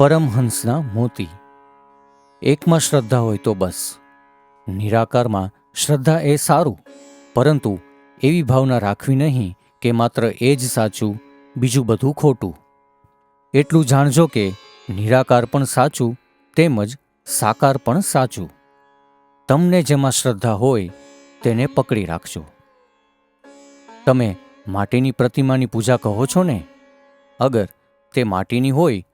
પરમહંસના મોતી. એકમાં શ્રદ્ધા હોય તો બસ. નિરાકારમાં શ્રદ્ધા એ સારું, પરંતુ એવી ભાવના રાખવી નહીં કે માત્ર એ જ સાચું, બીજું બધું ખોટું. એટલું જાણજો કે નિરાકાર પણ સાચું, તેમજ સાકાર પણ સાચું. તમને જેમાં શ્રદ્ધા હોય તેને પકડી રાખજો. તમે માટીની પ્રતિમાની પૂજા કહો છો ને? અગર તે માટીની હોય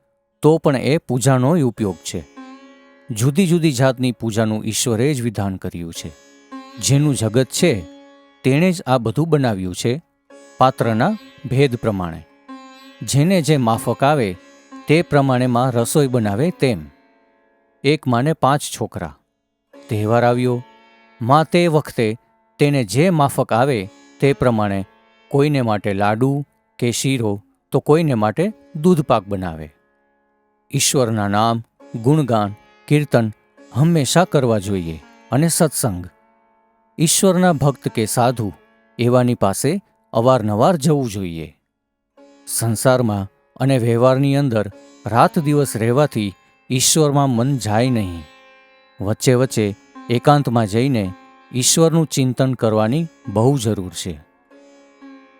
તો પણ એ પૂજાનો ઉપયોગ છે. જુદી જુદી જાતની પૂજાનું ઈશ્વરે જ વિધાન કર્યું છે. જેનું જગત છે તેણે જ આ બધું બનાવ્યું છે, પાત્રના ભેદ પ્રમાણે. જેને જે માફક આવે તે પ્રમાણેમાં રસોઈ બનાવે તેમ. એક માને 5 છોકરા. તહેવાર આવ્યો, માં તે વખતે તેને જે માફક આવે તે પ્રમાણે કોઈને માટે લાડુ કે શીરો તો કોઈને માટે દૂધપાક બનાવે. ઈશ્વરના નામ, ગુણગાન, કીર્તન હંમેશા કરવા જોઈએ અને સત્સંગ. ઈશ્વરના ભક્ત કે સાધુ એવાની પાસે અવારનવાર જવું જોઈએ. સંસારમાં અને વ્યવહારની અંદર રાત દિવસ રહેવાથી ઈશ્વરમાં મન જાય નહીં. વચ્ચે વચ્ચે એકાંતમાં જઈને ઈશ્વરનું ચિંતન કરવાની બહુ જરૂર છે.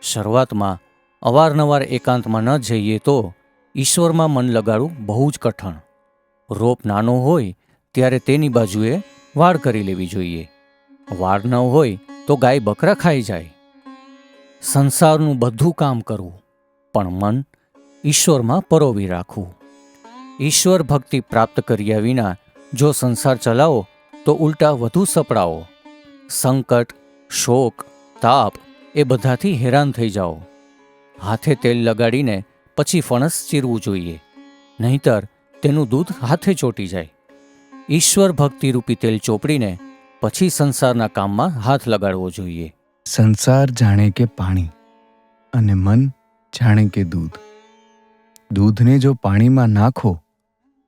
શરૂઆતમાં અવારનવાર એકાંતમાં ન જઈએ તો ઈશ્વરમાં મન લગાડવું બહુ જ કઠણ. રોપ નાનો હોય ત્યારે તેની બાજુએ વાડ કરી લેવી જોઈએ. વાડ ન હોય તો ગાય બકરા ખાઈ જાય. સંસારનું બધું કામ કરવું, પણ મન ઈશ્વરમાં પરોવી રાખવું. ઈશ્વર ભક્તિ પ્રાપ્ત કર્યા વિના જો સંસાર ચલાવો તો ઉલટા વધુ સપડાવો. સંકટ, શોક, તાપ એ બધાથી હેરાન થઈ જાઓ. હાથે તેલ લગાડીને પછી ફણસ ચીરવું જોઈએ, નહીંતર તેનું દૂધ હાથે ચોંટી જાય. ઈશ્વર ભક્તિરૂપી તેલ ચોપડીને પછી સંસારના કામમાં હાથ લગાડવો જોઈએ. સંસાર જાણે કે પાણી અને મન જાણે કે દૂધ. દૂધને જો પાણીમાં નાખો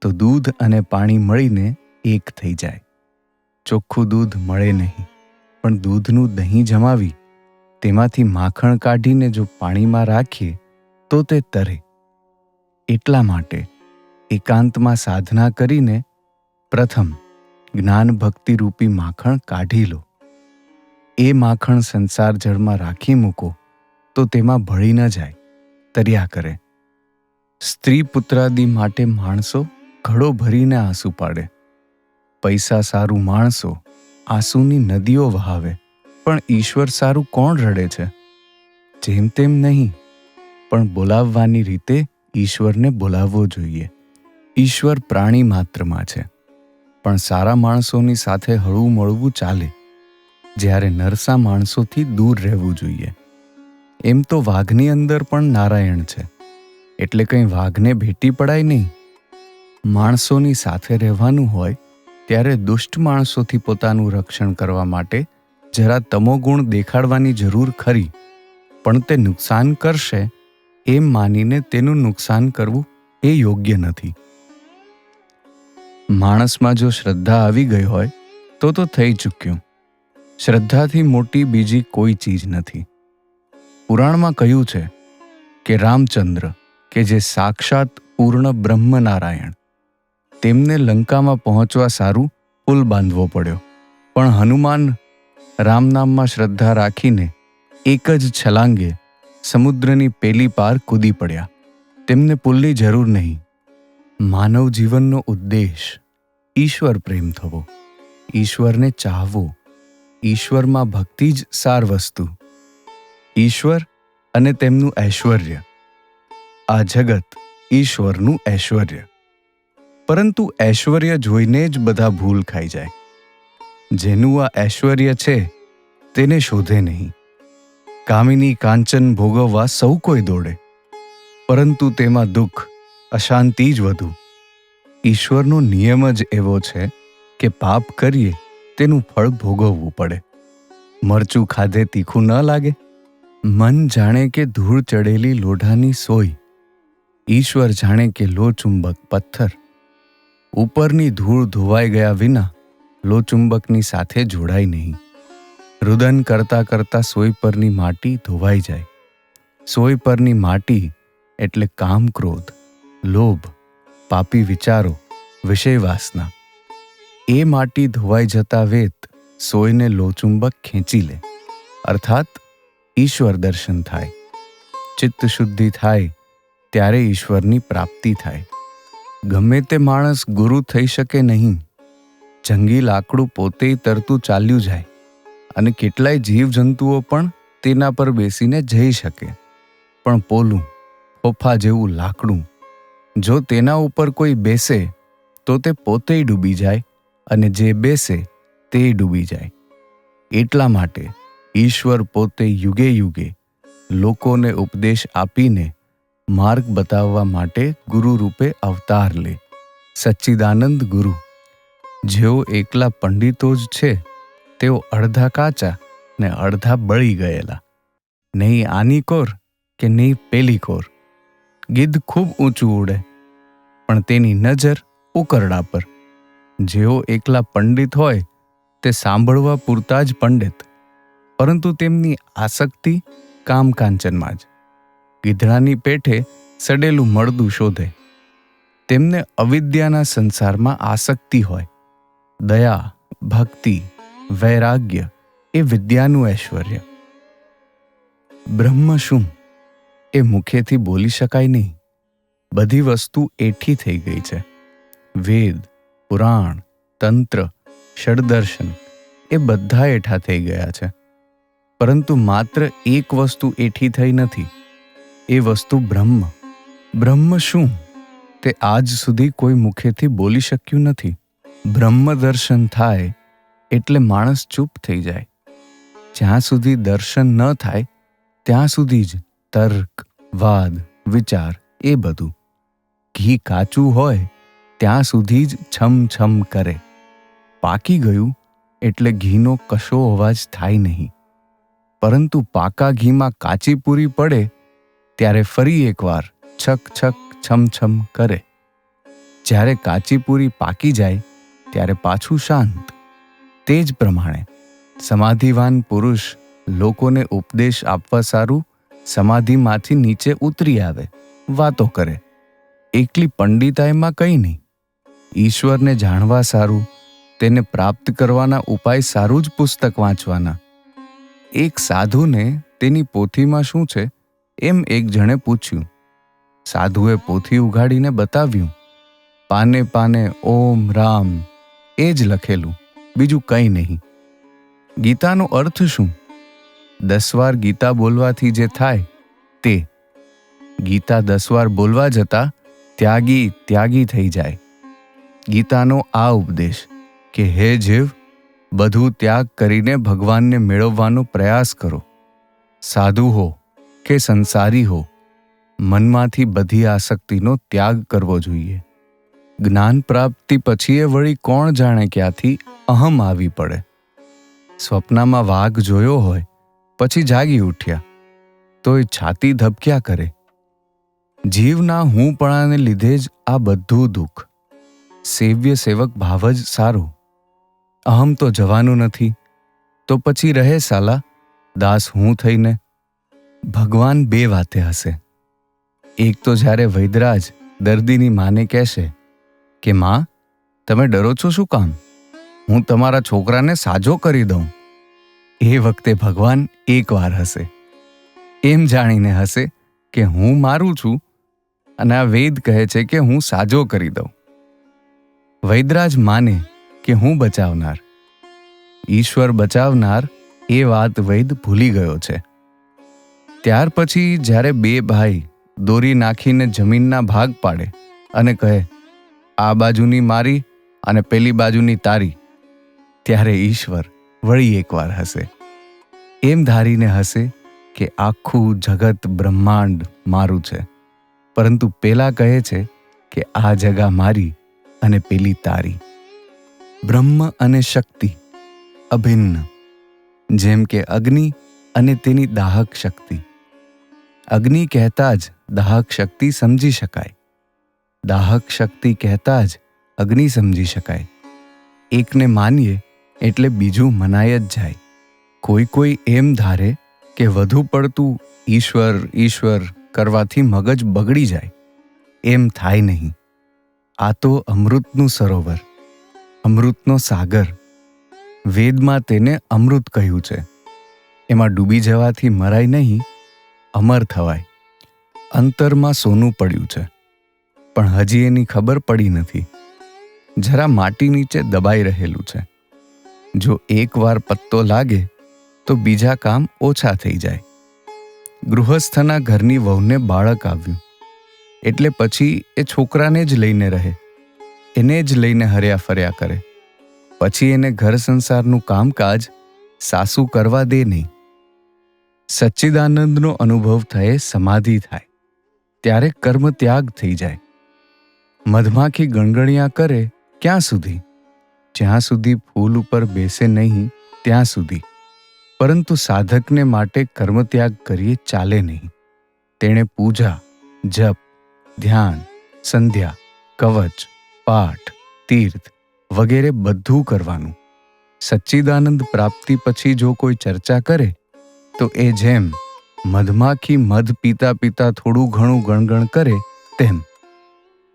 તો દૂધ અને પાણી મળીને એક થઈ જાય. ચોખ્ખું દૂધ મળે નહીં, પણ દૂધનું દહીં જમાવી તેમાંથી માખણ કાઢીને જો પાણીમાં રાખીએ તો તે તરે. એટલા માટે એકાંતમાં સાધના કરીને પ્રથમ જ્ઞાન ભક્તિ રૂપી માખણ કાઢી લો. એ માખણ સંસાર જળમાં રાખી મૂકો તો તેમાં ભળી ન જાય, તર્યા કરે. સ્ત્રી પુત્રાદિ માટે માણસો ઘડો ભરીને આંસુ પાડે. પૈસા સારું માણસો આંસુની નદીઓ વહાવે, પણ ઈશ્વર સારું કોણ રડે છે? જેમ તેમ નહીં, પણ બોલાવવાની રીતે ઈશ્વરને બોલાવવો જોઈએ. ઈશ્વર પ્રાણી માત્રમાં છે, પણ સારા માણસોની સાથે હળવું મળવું ચાલે, જ્યારે નરસા માણસોથી દૂર રહેવું જોઈએ. એમ તો વાઘની અંદર પણ નારાયણ છે, એટલે કંઈ વાઘને ભેટી પડાય નહીં. માણસોની સાથે રહેવાનું હોય ત્યારે દુષ્ટ માણસોથી પોતાનું રક્ષણ કરવા માટે જરા તમોગુણ દેખાડવાની જરૂર ખરી, પણ તે નુકસાન કરશે એમ માનીને તેનું નુકસાન કરવું એ યોગ્ય નથી. માણસમાં જો શ્રદ્ધા આવી ગઈ હોય તો થઈ ચૂક્યું. શ્રદ્ધાથી મોટી બીજી કોઈ ચીજ નથી. પુરાણમાં કહ્યું છે કે રામચંદ્ર, કે જે સાક્ષાત પૂર્ણ બ્રહ્મ નારાયણ, તેમને લંકામાં પહોંચવા સારું પુલ બાંધવો પડ્યો, પણ હનુમાન રામનામમાં શ્રદ્ધા રાખીને એક જ છલાંગે સમુદ્રની પેલી પાર કૂદી પડ્યા. તેમને પુલની જરૂર નહીં. માનવ જીવનનો ઉદ્દેશ ઈશ્વર પ્રેમ થવો, ઈશ્વરને ચાહવો. ઈશ્વરમાં ભક્તિ જ સાર વસ્તુ. ઈશ્વર અને તેમનું ઐશ્વર્ય. આ જગત ઈશ્વરનું ઐશ્વર્ય. પરંતુ ઐશ્વર્ય જોઈને જ બધા ભૂલ ખાઈ જાય. જેનું આ ઐશ્વર્ય છે તેને શોધે નહીં. કામિની કાંચન ભોગવવા સૌ કોઈ દોડે, પરંતુ તેમાં દુઃખ, અશાંતિ જ વધુ. ઈશ્વરનો નિયમ જ એવો છે કે પાપ કરીએ તેનું ફળ ભોગવવું પડે. મરચું ખાધે તીખું ન લાગે? મન જાણે કે ધૂળ ચડેલી લોઢાની સોય, ઈશ્વર જાણે કે લોચુંબક પથ્થર. ઉપરની ધૂળ ધોવાઈ ગયા વિના લોચુંબકની સાથે જોડાય નહીં. રુદન કરતા કરતા સોય પરની માટી ધોવાઈ જાય. સોય પરની માટી એટલે કામ, ક્રોધ, લોભ, પાપી વિચારો, વિષય વાસના. એ માટી ધોવાઈ જતા વેત સોયને લોચુંબક ખેંચી લે, અર્થાત ઈશ્વર દર્શન થાય. ચિત્ત શુદ્ધિ થાય ત્યારે ઈશ્વરની પ્રાપ્તિ થાય. ગમે તે માણસ ગુરુ થઈ શકે નહીં. જંગી લાકડું પોતે તરતું ચાલ્યું જાય અને કેટલાય જીવજંતુઓ પણ તેના પર બેસીને જઈ શકે, પણ પોલું ફોફા જેવું લાકડું જો તેના ઉપર કોઈ બેસે તો તે પોતે ડૂબી જાય અને જે બેસે તે ડૂબી જાય. એટલા માટે ઈશ્વર પોતે યુગે યુગે લોકોને ઉપદેશ આપીને માર્ગ બતાવવા માટે ગુરુ રૂપે અવતાર લે. સચ્ચિદાનંદ ગુરુ જેઓ એકલા પંડિતો જ છે, તેઓ અડધા કાચા ને અડધા બળી ગયેલા. નહીં આની કોર કે નહીં પેલી કોર. ગિદ્ધ ખૂબ ઊંચું ઉડે પણ તેની નજર ઉકરડા પર. જેઓ એકલા પંડિત હોય તે સાંભળવા પૂરતા જ પંડિત, પરંતુ તેમની આસક્તિ કામકાંચનમાં જ. ગીધડાની પેઠે સડેલું મળદું શોધે. તેમને અવિદ્યાના સંસારમાં આસક્તિ હોય. દયા, ભક્તિ, વૈરાગ્ય એ વિદ્યાનું ઐશ્વર્ય. બ્રહ્મ શું એ મુખેથી બોલી શકાય નહીં. બધી વસ્તુ એઠી થઈ ગઈ છે. વેદ, પુરાણ, તંત્ર, ષડદર્શન એ બધા એઠા થઈ ગયા છે, પરંતુ માત્ર એક વસ્તુ એઠી થઈ નથી. એ વસ્તુ બ્રહ્મ. બ્રહ્મ શું તે આજ સુધી કોઈ મુખેથી બોલી શક્યું નથી. બ્રહ્મ દર્શન થાય એટલે માણસ ચૂપ થઈ જાય. જ્યાં સુધી દર્શન ન થાય ત્યાં સુધી જ તર્ક, વાદ, વિચાર એ બધું. ઘી કાચું હોય ત્યાં સુધી જ છમ કરે. પાકી ગયું એટલે ઘીનો કશો અવાજ થાય નહીં, પરંતુ પાકા ઘીમાં કાચી પૂરી પડે ત્યારે ફરી એકવાર છક છમ કરે. જ્યારે કાચી પૂરી પાકી જાય ત્યારે પાછું શાંત. તે જ પ્રમાણે સમાધિવાન પુરુષ લોકોને ઉપદેશ આપવા સારું સમાધિમાંથી નીચે ઉતરી આવે, વાતો કરે. એકલી પંડિતાઈમાં કંઈ નહીં. ઈશ્વરને જાણવા સારું, તેને પ્રાપ્ત કરવાના ઉપાય સારું જ પુસ્તક વાંચવાના. એક સાધુને તેની પોથીમાં શું છે એમ એક જણે પૂછ્યું. સાધુએ પોથી ઉઘાડીને બતાવ્યું. પાને પાને ઓમ રામ એ જ લખેલું, બીજું કંઈ નહીં. ગીતાનો અર્થ શું? 10 વાર ગીતા બોલવાથી જે થાય તે. ગીતા 10 વાર બોલવા જતાં ત્યાગી થઈ જાય. ગીતાનો આ ઉપદેશ કે હે જીવ, બધું ત્યાગ કરીને ભગવાનને મેળવવાનો પ્રયાસ કરો. સાધુ હો કે સંસારી હો, મનમાંથી બધી આસક્તિનો ત્યાગ કરવો જોઈએ. જ્ઞાન પ્રાપ્તિ પછી એ વળી કોણ જાણે ક્યાંથી અહમ આવી પડે. સ્વપ્નમાં વાઘ જોયો હોય પછી જાગી ઉઠ્યા તોય છાતી ધબક્યા કરે. જીવના હુંપણાને લીધે જ આ બધું દુઃખ. સેવ્ય સેવક ભાવ જ સારો. અહમ તો જવાનું નથી, તો પછી રહે સાલા દાસ હું થઈને. ભગવાન 2 વાતે હશે. એક તો જ્યારે વૈદરાજ દર્દીની માને કહેશે કે માં, તમે ડરો છો શું કામ? હું તમારા છોકરાને સાજો કરી દઉં. એ વખતે ભગવાન એકવાર હશે. એમ જાણીને હશે કે હું મારું છું અને આ વેદ કહે છે કે હું સાજો કરી દઉં. વૈદરાજ માને કે હું બચાવનાર, ઈશ્વર બચાવનાર એ વાત વૈદ ભૂલી ગયો છે. ત્યાર પછી જ્યારે 2 ભાઈ દોરી નાખીને જમીનના ભાગ પાડે અને કહે આ બાજુની મારી અને પેલી બાજુની તારી, ત્યારે ઈશ્વર વળી એકવાર હશે. એમ ધારીને હશે કે આખું જગત બ્રહ્માંડ મારું છે, પરંતુ પેલા કહે છે કે આ જગા મારી અને પેલી તારી. બ્રહ્મ અને શક્તિ અભિન્ન, જેમ કે અગ્નિ અને તેની દાહક શક્તિ. અગ્નિ કહેતા જ દાહક શક્તિ સમજી શકાય. દાહક શક્તિ કહેતા જ અગ્નિ સમજી શકાય. એકને માનીએ એટલે બીજું મનાય જ જાય. કોઈ એમ ધારે કે વધુ પડતું ઈશ્વર કરવાથી મગજ બગડી જાય. એમ થાય નહીં. આ તો અમૃતનું સરોવર, અમૃતનો સાગર. વેદમાં તેને અમૃત કહ્યું છે. એમાં ડૂબી જવાથી મરાય નહીં, અમર થવાય. અંતરમાં સોનું પડ્યું છે, પણ હજી એની ખબર પડી નથી. જરા માટી નીચે દબાઈ રહેલું છે. જો એકવાર પત્તો લાગે તો બીજા કામ ઓછા થઈ જાય. ગૃહસ્થના ઘરની વહુને બાળક આવ્યું એટલે પછી એ છોકરાને જ લઈને રહે, એને જ લઈને હર્યા ફર્યા કરે. પછી એને ઘર સંસારનું કામકાજ સાસુ કરવા દે નહીં. સચ્ચિદાનંદનો અનુભવ થયે સમાધિ થાય ત્યારે કર્મ ત્યાગ થઈ જાય. મધમાખી ગણગણિયા કરે ક્યાં સુધી? જ્યાં સુધી ફૂલ ઉપર બેસે નહીં ત્યાં સુધી. પરંતુ સાધકને માટે કર્મત્યાગ કરીએ ચાલે નહીં. તેણે પૂજા, જપ, ધ્યાન, સંધ્યા, કવચ, પાઠ, તીર્થ વગેરે બધું કરવાનું. સચ્ચિદાનંદ પ્રાપ્તિ પછી જો કોઈ ચર્ચા કરે તો એ જેમ મધમાખી મધ પીતા પીતા થોડું ઘણું ગણગણ કરે તેમ.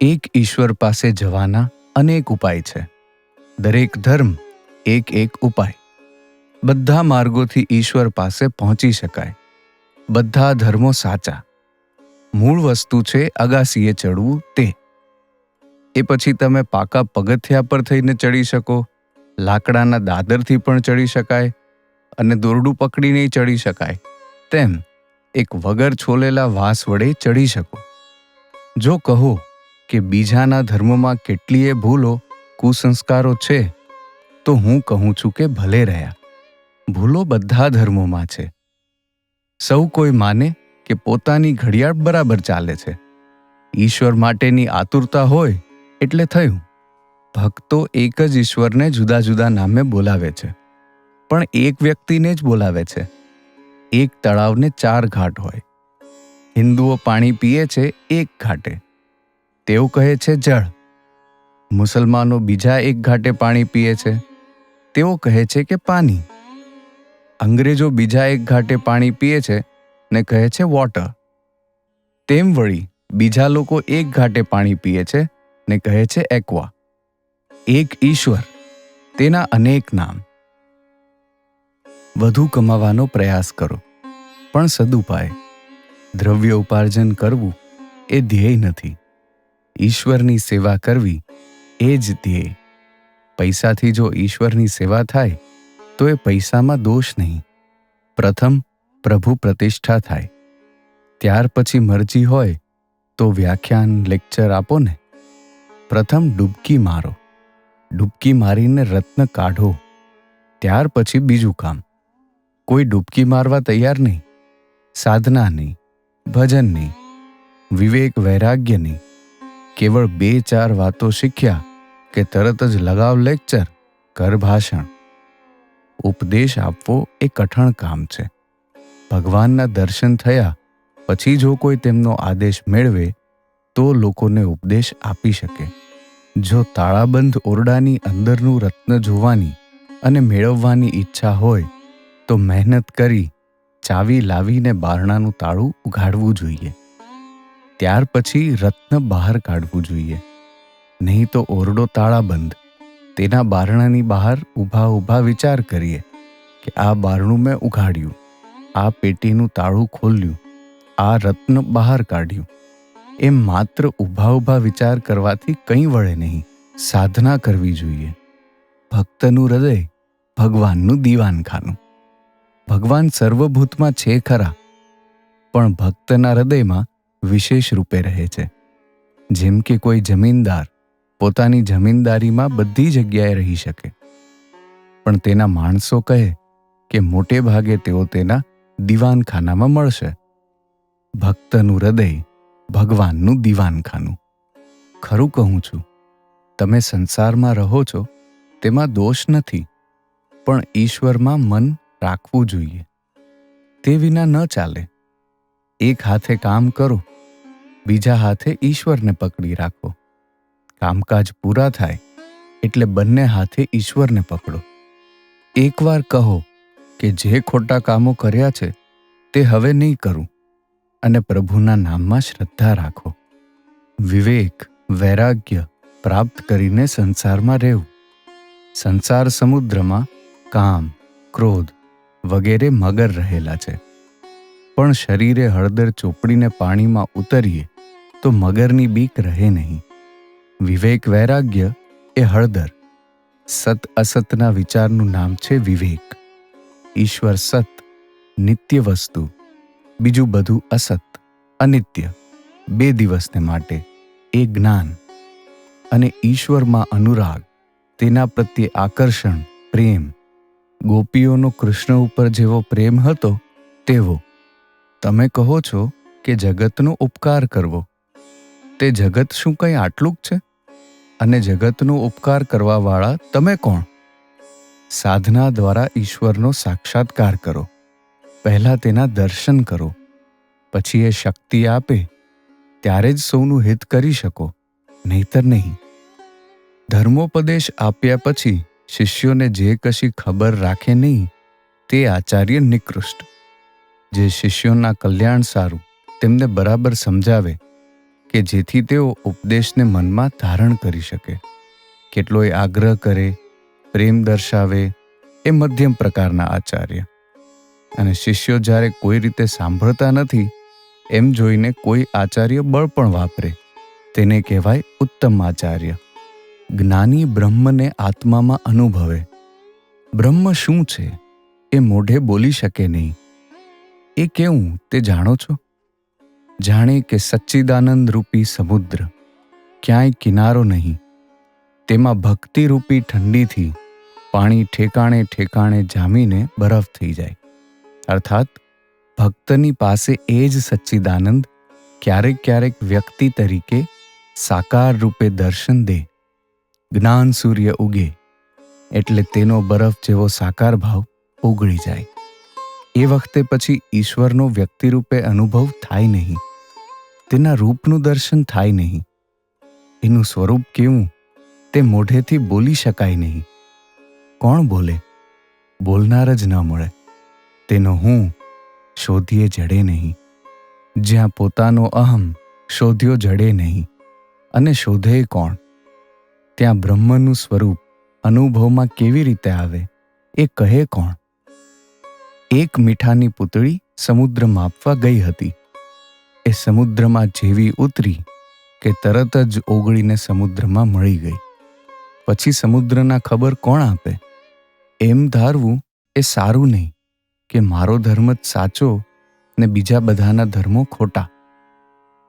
એક ઈશ્વર પાસે જવાના અનેક ઉપાય છે. દરેક ધર્મ એક એક ઉપાય. બધા માર્ગોથી ઈશ્વર પાસે પહોંચી શકાય. બધા ધર્મો સાચા. મૂળ વસ્તુ છે અગાસીએ ચડવું તે. એ પછી તમે પાકા પગથિયા પર થઈને ચડી શકો, લાકડાના દાદરથી પણ ચડી શકાય અને દોરડું પકડીને ચડી શકાય. તેમ એક વગર છોલેલા વાંસ વડે ચડી શકો. જો કહો કે બીજાના ધર્મમાં કેટલીય ભૂલો, કુસંસ્કારો છે, તો હું કહું છું કે ભલે રહ્યા. ભૂલો બધા ધર્મોમાં છે. સૌ કોઈ માને કે પોતાની ઘડિયાળ બરાબર ચાલે છે. ઈશ્વર માટેની આતુરતા હોય એટલે થયું. ભક્તો એક જ ઈશ્વરને જુદા જુદા નામે બોલાવે છે, પણ એક વ્યક્તિને જ બોલાવે છે. એક તળાવને 4 ઘાટ હોય. હિન્દુઓ પાણી પીએ છે એક ઘાટે, તેઓ કહે છે જળ. મુસલમાનો બીજા એક ઘાટે પાણી પીએ છે, તેઓ કહે છે કે પાણી. અંગ્રેજો બીજા એક ઘાટે પાણી પીએ છે ને કહે છે વોટર. તેમ વળી બીજા લોકો એક ઘાટે પાણી પીએ છે ને કહે છે એક્વા. એક ઈશ્વર, તેના અનેક નામ. વધુ કમાવાનો પ્રયાસ કરો, પણ સદુપાય. દ્રવ્ય ઉપાર્જન કરવું એ ધ્યેય નથી. ઈશ્વરની સેવા કરવી એ જ ધ્યેય. પૈસાથી જો ઈશ્વરની સેવા થાય તો એ પૈસામાં દોષ નહીં. પ્રથમ પ્રભુ પ્રતિષ્ઠા થાય, ત્યાર પછી મરજી હોય તો વ્યાખ્યાન, લેક્ચર આપો ને. પ્રથમ ડૂબકી મારો, ડૂબકી મારીને રત્ન કાઢો, ત્યાર પછી બીજું કામ. કોઈ ડૂબકી મારવા તૈયાર નહીં. સાધના નહીં, ભજન નહીં, વિવેક વૈરાગ્ય નહીં. કેવળ 2-4 વાતો શીખ્યા કે તરત જ લગાવ લેક્ચર, કર ભાષણ. ઉપદેશ આપવો એ કઠણ કામ છે. ભગવાનના દર્શન થયા પછી જો કોઈ તેમનો આદેશ મેળવે તો લોકોને ઉપદેશ આપી શકે. જો તાળાબંધ ઓરડાની અંદરનું રત્ન જોવાની અને મેળવવાની ઈચ્છા હોય તો મહેનત કરી ચાવી લાવીને બારણાનું તાળું ઉઘાડવું જોઈએ. ત્યાર પછી રત્ન બહાર કાઢવું જોઈએ. નહીં તો ઓરડો તાળાબંધ, તેના બારણાની બહાર ઊભા ઊભા વિચાર કરીએ કે આ બારણું મેં ઉઘાડ્યું, આ પેટીનું તાળું ખોલ્યું, આ રત્ન બહાર કાઢ્યું. એમ માત્ર ઊભા ઊભા વિચાર કરવાથી કંઈ વળે નહીં. સાધના કરવી જોઈએ. ભક્તનું હૃદય ભગવાનનું દીવાનખાનું. ભગવાન સર્વભૂતમાં છે ખરા, પણ ભક્તના હૃદયમાં વિશેષ રૂપે રહે છે. જેમ કે કોઈ જમીનદાર પોતાની જમીનદારીમાં બધી જગ્યાએ રહી શકે, પણ તેના માણસો કહે કે મોટે ભાગે તેઓ તેના દીવાનખાનામાં મળશે. ભક્તનું હૃદય ભગવાનનું દીવાનખાનું. ખરું કહું છું, તમે સંસારમાં રહો છો તેમાં દોષ નથી, પણ ઈશ્વરમાં મન રાખવું જોઈએ. તે વિના ન ચાલે. એક હાથે કામ કરો, બીજા હાથે ઈશ્વરને પકડી રાખો. કામકાજ પૂરા થાય એટલે બંને હાથે ઈશ્વરને પકડો. એકવાર કહો કે જે ખોટા કામો કર્યા છે તે હવે નહીં કરું, અને પ્રભુના નામમાં શ્રદ્ધા રાખો. વિવેક, વૈરાગ્ય પ્રાપ્ત કરીને સંસારમાં રહેવું. સંસાર સમુદ્રમાં કામ, ક્રોધ વગેરે મગર રહેલા છે. પણ શરીરે હળદર ચોપડીને પાણીમાં ઉતરીએ તો મગરની બીક રહે નહીં. વિવેક વૈરાગ્ય એ હળદર. સત અસતના વિચારનું નામ છે વિવેક. ઈશ્વર સત, નિત્ય વસ્તુ, બીજું બધું અસત, અનિત્ય, 2 દિવસને માટે, એ જ્ઞાન. અને ઈશ્વરમાં અનુરાગ, તેના પ્રત્યે આકર્ષણ, પ્રેમ. ગોપીઓનો કૃષ્ણ ઉપર જેવો પ્રેમ હતો તેવો. તમે કહો છો કે જગતનો ઉપકાર કરવો. તે જગત શું કંઈ આટલું જ છે? અને જગતનો ઉપકાર કરવાવાળા તમે કોણ? સાધના દ્વારા ઈશ્વરનો સાક્ષાત્કાર કરો. પહેલાં તેના દર્શન કરો, પછી એ શક્તિ આપે ત્યારે જ સૌનું હિત કરી શકો, નહીતર નહીં. ધર્મોપદેશ આપ્યા પછી શિષ્યોને જે કશી ખબર રાખે નહીં તે આચાર્ય નિકૃષ્ટ. જે શિષ્યોના કલ્યાણ સારું તેમને બરાબર સમજાવે કે જેથી તેઓ ઉપદેશને મનમાં ધારણ કરી શકે. કેટલોય આગ્રહ કરે, પ્રેમ દર્શાવે, એ મધ્યમ પ્રકારના આચાર્ય. અને શિષ્યો જ્યારે કોઈ રીતે સાંભળતા નથી એમ જોઈને કોઈ આચાર્ય બળ પણ વાપરે, તેને કહેવાય ઉત્તમ આચાર્ય. જ્ઞાની બ્રહ્મને આત્મામાં અનુભવે. બ્રહ્મ શું છે એ મોઢે બોલી શકે નહીં. એ કેવું તે જાણો છો? જાણે કે સચ્ચિદાનંદ રૂપી સમુદ્ર, ક્યાંય કિનારો નહીં. તેમાં ભક્તિરૂપી ઠંડીથી પાણી ઠેકાણે ઠેકાણે જામીને બરફ થઈ જાય. અર્થાત ભક્તની પાસે એ જ સચ્ચિદાનંદ ક્યારેક ક્યારેક વ્યક્તિ તરીકે સાકાર રૂપે દર્શન દે. જ્ઞાન સૂર્ય ઉગે એટલે તેનો બરફ જેવો સાકાર ભાવ ઓગળી જાય. એ વખતે પછી ઈશ્વરનો વ્યક્તિરૂપે અનુભવ થાય નહીં. તેના રૂપનું દર્શન થાય નહીં. એનું સ્વરૂપ કેવું તે મોઢેથી બોલી શકાય નહીં. કોણ બોલે? બોલનાર જ ન મળે. તેનો હું શોધીએ જડે નહીં. જ્યાં પોતાનો અહમ શોધ્યો જડે નહીં. અને શોધે કોણ? ત્યાં બ્રહ્મનું સ્વરૂપ અનુભવમાં કેવી રીતે આવે એ કહે કોણ? એક મીઠાની પૂતળી સમુદ્ર માપવા ગઈ હતી. એ સમુદ્રમાં જેવી ઉતરી કે તરત જ ઓગળીને સમુદ્રમાં મળી ગઈ. પછી સમુદ્રના ખબર કોણ આપે? એમ ધારવું એ સારું નહીં કે મારો ધર્મ જ સાચો ને બીજા બધાના ધર્મો ખોટા.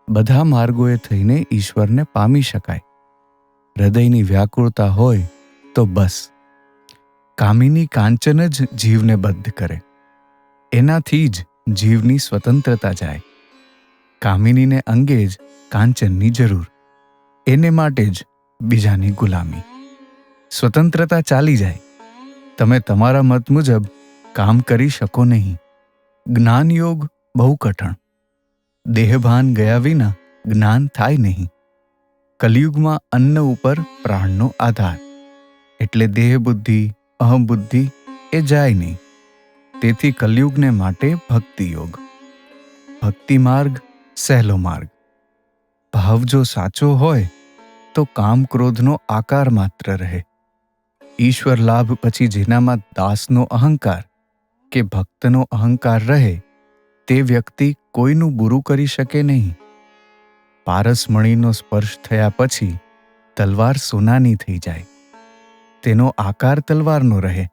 બધા માર્ગોએ થઈને ઈશ્વરને પામી શકાય. હૃદયની વ્યાકુળતા હોય તો બસ. કામિની કાંચન જ જીવને બંધ કરે. એનાથી જ જીવની સ્વતંત્રતા જાય. કામિનીને અંગે જ કાંચનની જરૂર. એને માટે જ બીજાની ગુલામી. સ્વતંત્રતા ચાલી જાય. તમે તમારા મત મુજબ કામ કરી શકો નહીં. જ્ઞાન યોગ બહુ કઠણ. દેહભાન ગયા વિના જ્ઞાન થાય નહીં. કલિયુગમાં અન્ન ઉપર પ્રાણનો આધાર. એટલે દેહ બુદ્ધિ, અહંબુદ્ધિ એ જાય નહીં. તેથી કલિયુગને માટે ભક્તિ યોગ. ભક્તિ માર્ગ સહેલો માર્ગ. ભાવ જો સાચો હોય તો કામ ક્રોધનો આકાર માત્ર રહે. ઈશ્વર લાભ પછી જેનામાં દાસનો અહંકાર કે ભક્તનો અહંકાર રહે તે વ્યક્તિ કોઈનું બુરું કરી શકે નહીં. પારસમણીનો સ્પર્શ થયા પછી તલવાર સોનાની થઈ જાય. તેનો આકાર તલવારનો રહે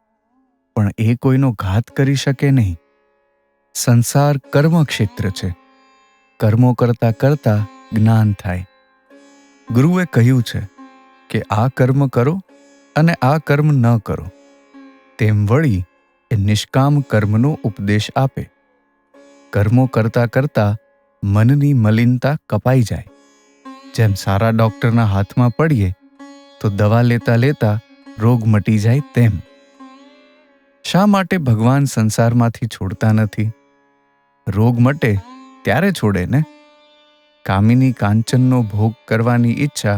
પણ એ કોઈનો ઘાત કરી શકે નહીં. સંસાર કર્મક્ષેત્ર છે. કર્મો કરતા કરતા જ્ઞાન થાય. ગુરુએ કહ્યું છે કે આ કર્મ કરો અને આ કર્મ ન કરો. તેમ વળી એ નિષ્કામ કર્મનો ઉપદેશ આપે. કર્મો કરતા કરતા મનની મલિનતા કપાઈ જાય. જેમ સારા ડૉક્ટરના હાથમાં પડીએ તો દવા લેતા લેતા રોગ મટી જાય તેમ. શા માટે ભગવાન સંસારમાંથી છોડતા નથી? રોગ મટે ત્યારે છોડે ને. કામિની કાંચનનો ભોગ કરવાની ઈચ્છા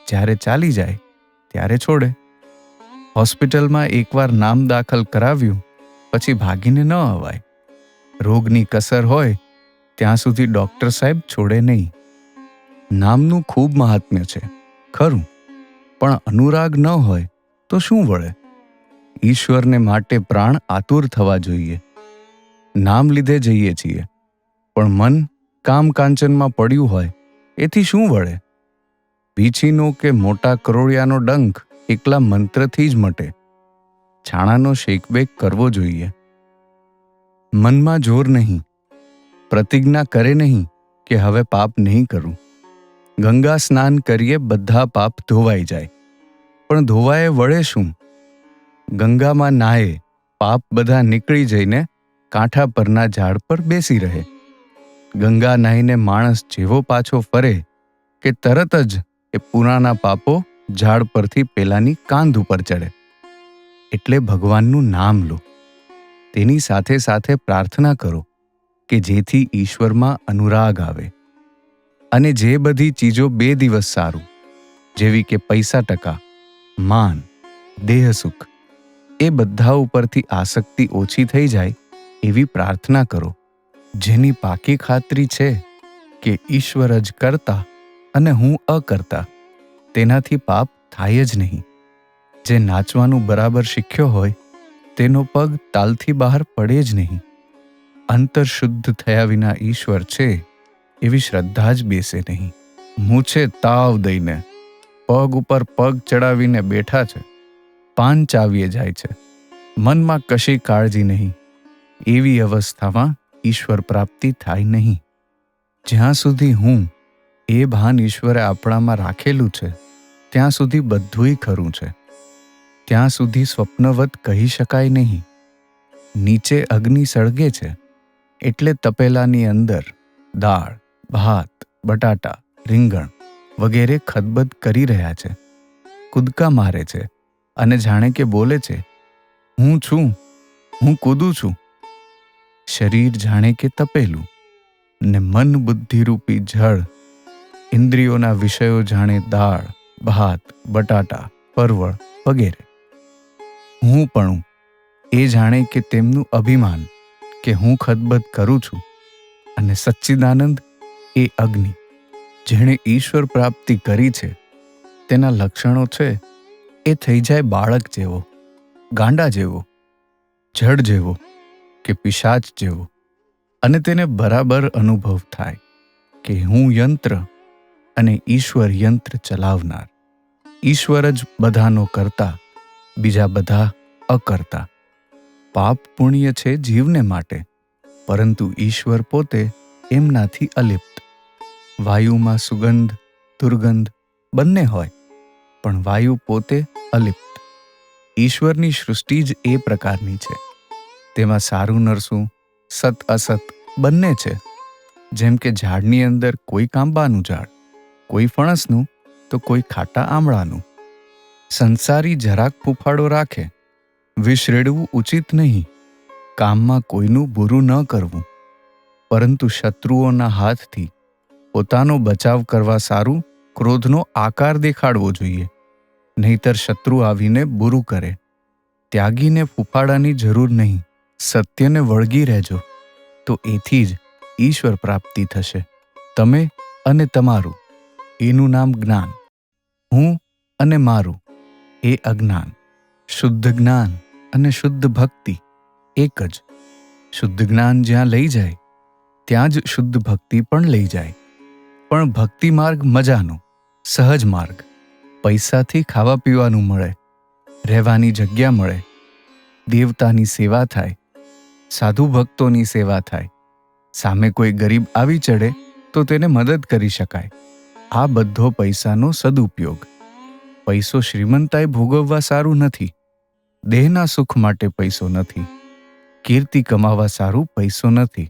જ્યારે ચાલી જાય ત્યારે છોડે. હોસ્પિટલમાં એકવાર નામ દાખલ કરાવ્યું પછી ભાગીને ન અવાય. રોગની કસર હોય ત્યાં સુધી ડૉક્ટર સાહેબ છોડે નહીં. નામનું ખૂબ મહાત્મ્ય છે ખરું, પણ અનુરાગ ન હોય તો શું વળે? ઈશ્વરને માટે પ્રાણ આતુર થવા જોઈએ. નામ લીધે જઈએ છીએ, પણ મન કામ કાંચનમાં પડ્યું હોય એથી શું વળે? વીછીનો કે મોટા કરોળિયાનો ડંખ એકલા મંત્રથી જ મટે. છાણાનો શેકબેક કરવો જોઈએ. મનમાં જોર નહીં, પ્રતિજ્ઞા કરે નહીં કે હવે પાપ નહીં કરું. ગંગા સ્નાન કરીએ બધા પાપ ધોવાઈ જાય, પણ ધોવાય વળે શું? ગંગામાં નાહે પાપ બધા નીકળી જઈને કાંઠા પરના ઝાડ પર બેસી રહે. ગંગા નાહીને માણસ જેવો પાછો ફરે કે તરત જ એ પુરાના પાપો ઝાડ પરથી પેલાની કાંધ ઉપર ચડે. એટલે ભગવાનનું નામ લો, તેની સાથે સાથે પ્રાર્થના કરો કે જેથી ઈશ્વરમાં અનુરાગ આવે. અને જે બધી ચીજો 2 દિવસ સારું, જેવી કે પૈસા ટકા, માન, દેહ સુખ, એ બધા ઉપરથી આસક્તિ ઓછી થઈ જાય એવી પ્રાર્થના કરો. જેની પાકી ખાતરી છે કે ઈશ્વર જ કરતા અને હું અકર્તા, તેનાથી પાપ થાય જ નહીં. જે નાચવાનું બરાબર શીખ્યો હોય તેનો પગ તાલથી બહાર પડે જ નહીં. અંતર શુદ્ધ થયા વિના ઈશ્વર છે એવી શ્રદ્ધા જ બેસે નહીં. મૂછે તાવ દઈને પગ ઉપર પગ ચડાવીને બેઠા છે, પાન ચાવીએ જાય છે, મનમાં કશી કાળજી નહીં. એવી અવસ્થામાં ઈશ્વર પ્રાપ્તિ થાય નહીં. જ્યાં સુધી હું એ ભાન ઈશ્વરે આપણામાં રાખેલું છે ત્યાં સુધી બધુંય ખરું છે. ત્યાં સુધી સ્વપ્નવત કહી શકાય નહીં. નીચે અગ્નિ સળગે છે એટલે તપેલાની અંદર દાળ, ભાત, બટાટા, રીંગણ વગેરે ખદબદ કરી રહ્યા છે, કૂદકા મારે છે અને જાણે કે બોલે છે, હું છું, હું કૂદું છું. શરીર જાણે કે તપેલું ને મન બુદ્ધિરૂપી જળ, ઇન્દ્રિયોના વિષયો જાણે દાળ, ભાત, બટાટા, પરવળ વગેરે. હું પણ એ જાણે કે તેમનું અભિમાન કે હું ખદબદ કરું છું. અને સચ્ચિદાનંદ એ અગ્નિ જેણે ઈશ્વર પ્રાપ્તિ કરી છે તેના લક્ષણો છે એ થઈ જાય બાળક જેવો, ગાંડા જેવો, જડ જેવો કે પિશાચ જેવો. અને તેને બરાબર અનુભવ થાય કે હું યંત્ર અને ઈશ્વર યંત્ર ચલાવનાર. ઈશ્વર જ બધાનો કરતા, બીજા બધા અકર્તા. પાપ પુણ્ય છે જીવને માટે, પરંતુ ઈશ્વર પોતે એમનાથી અલિપ્ત. વાયુમાં સુગંધ, દુર્ગંધ બંને હોય, પણ વાયુ પોતે અલિપ્ત. ઈશ્વરની સૃષ્ટિ જ એ પ્રકારની છે. તેમાં સારું નરસું, સત અસત બંને છે. જેમ કે ઝાડની અંદર કોઈ કાંબાનું ઝાડ, કોઈ ફણસનું તો કોઈ ખાટા આમળાનું. સંસારી જરાક ફૂફાડો રાખે, વિશ્રેડવું ઉચિત નહીં. કામમાં કોઈનું બુરું ન કરવું, પરંતુ શત્રુઓના હાથથી પોતાનો બચાવ કરવા સારું ક્રોધનો આકાર દેખાડવો જોઈએ. નહીતર શત્રુ આવીને બુરું કરે. ત્યાગીને ફૂફાડાની જરૂર નહીં. સત્યને વળગી રહેજો, તો એથી જ ઈશ્વર પ્રાપ્તિ થશે. તમે અને તમારું એનું નામ જ્ઞાન, હું અને મારું એ અજ્ઞાન. શુદ્ધ જ્ઞાન અને શુદ્ધ ભક્તિ એક જ. શુદ્ધ જ્ઞાન જ્યાં લઈ જાય ત્યાં જ શુદ્ધ ભક્તિ પણ લઈ જાય. પણ ભક્તિ માર્ગ મજાનો, સહજ માર્ગ. પૈસાથી ખાવા પીવાનું મળે, રહેવાની જગ્યા મળે, દેવતાની સેવા થાય, સાધુ ભક્તોની સેવા થાય, સામે કોઈ ગરીબ આવી ચડે તો તેને મદદ કરી શકાય. આ બધો પૈસાનો સદુપયોગ. પૈસો શ્રીમંતાઈ ભોગવવા સારું નથી. દેહના સુખ માટે પૈસો નથી. કીર્તિ કમાવા સારું પૈસો નથી.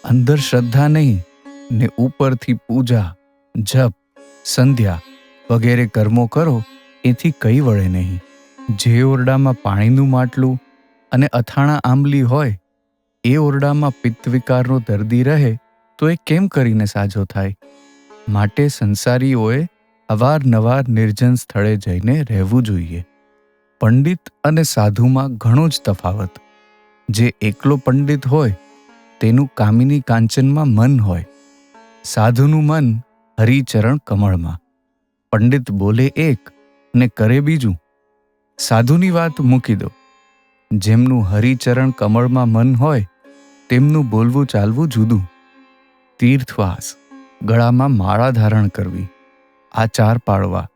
અંદર શ્રદ્ધા નહીં ને ઉપરથી પૂજા, જપ, સંધ્યા વગેરે કર્મો કરો એથી કંઈ વળે નહીં. જે ઓરડામાં પાણીનું માટલું અને અથાણા આંબલી હોય એ ઓરડામાં પિત્તવિકારનો દર્દી રહે તો એ કેમ કરીને સાજો થાય? માટે સંસારીઓએ અવારનવાર નિર્જન સ્થળે જઈને રહેવું જોઈએ. પંડિત અને સાધુમાં ઘણો જ તફાવત. જે એકલો પંડિત હોય તેનું કામિની કાંચનમાં મન હોય. સાધુનું મન હરિચરણ કમળમાં. પંડિત બોલે એક ને કરે બીજું. સાધુની વાત મૂકી દો. જેમનું હરિચરણ કમળમાં મન હોય તેમનું બોલવું ચાલવું જુદું. તીર્થવાસ, ગળામાં માળા ધારણ કરવી, આચાર પાળવા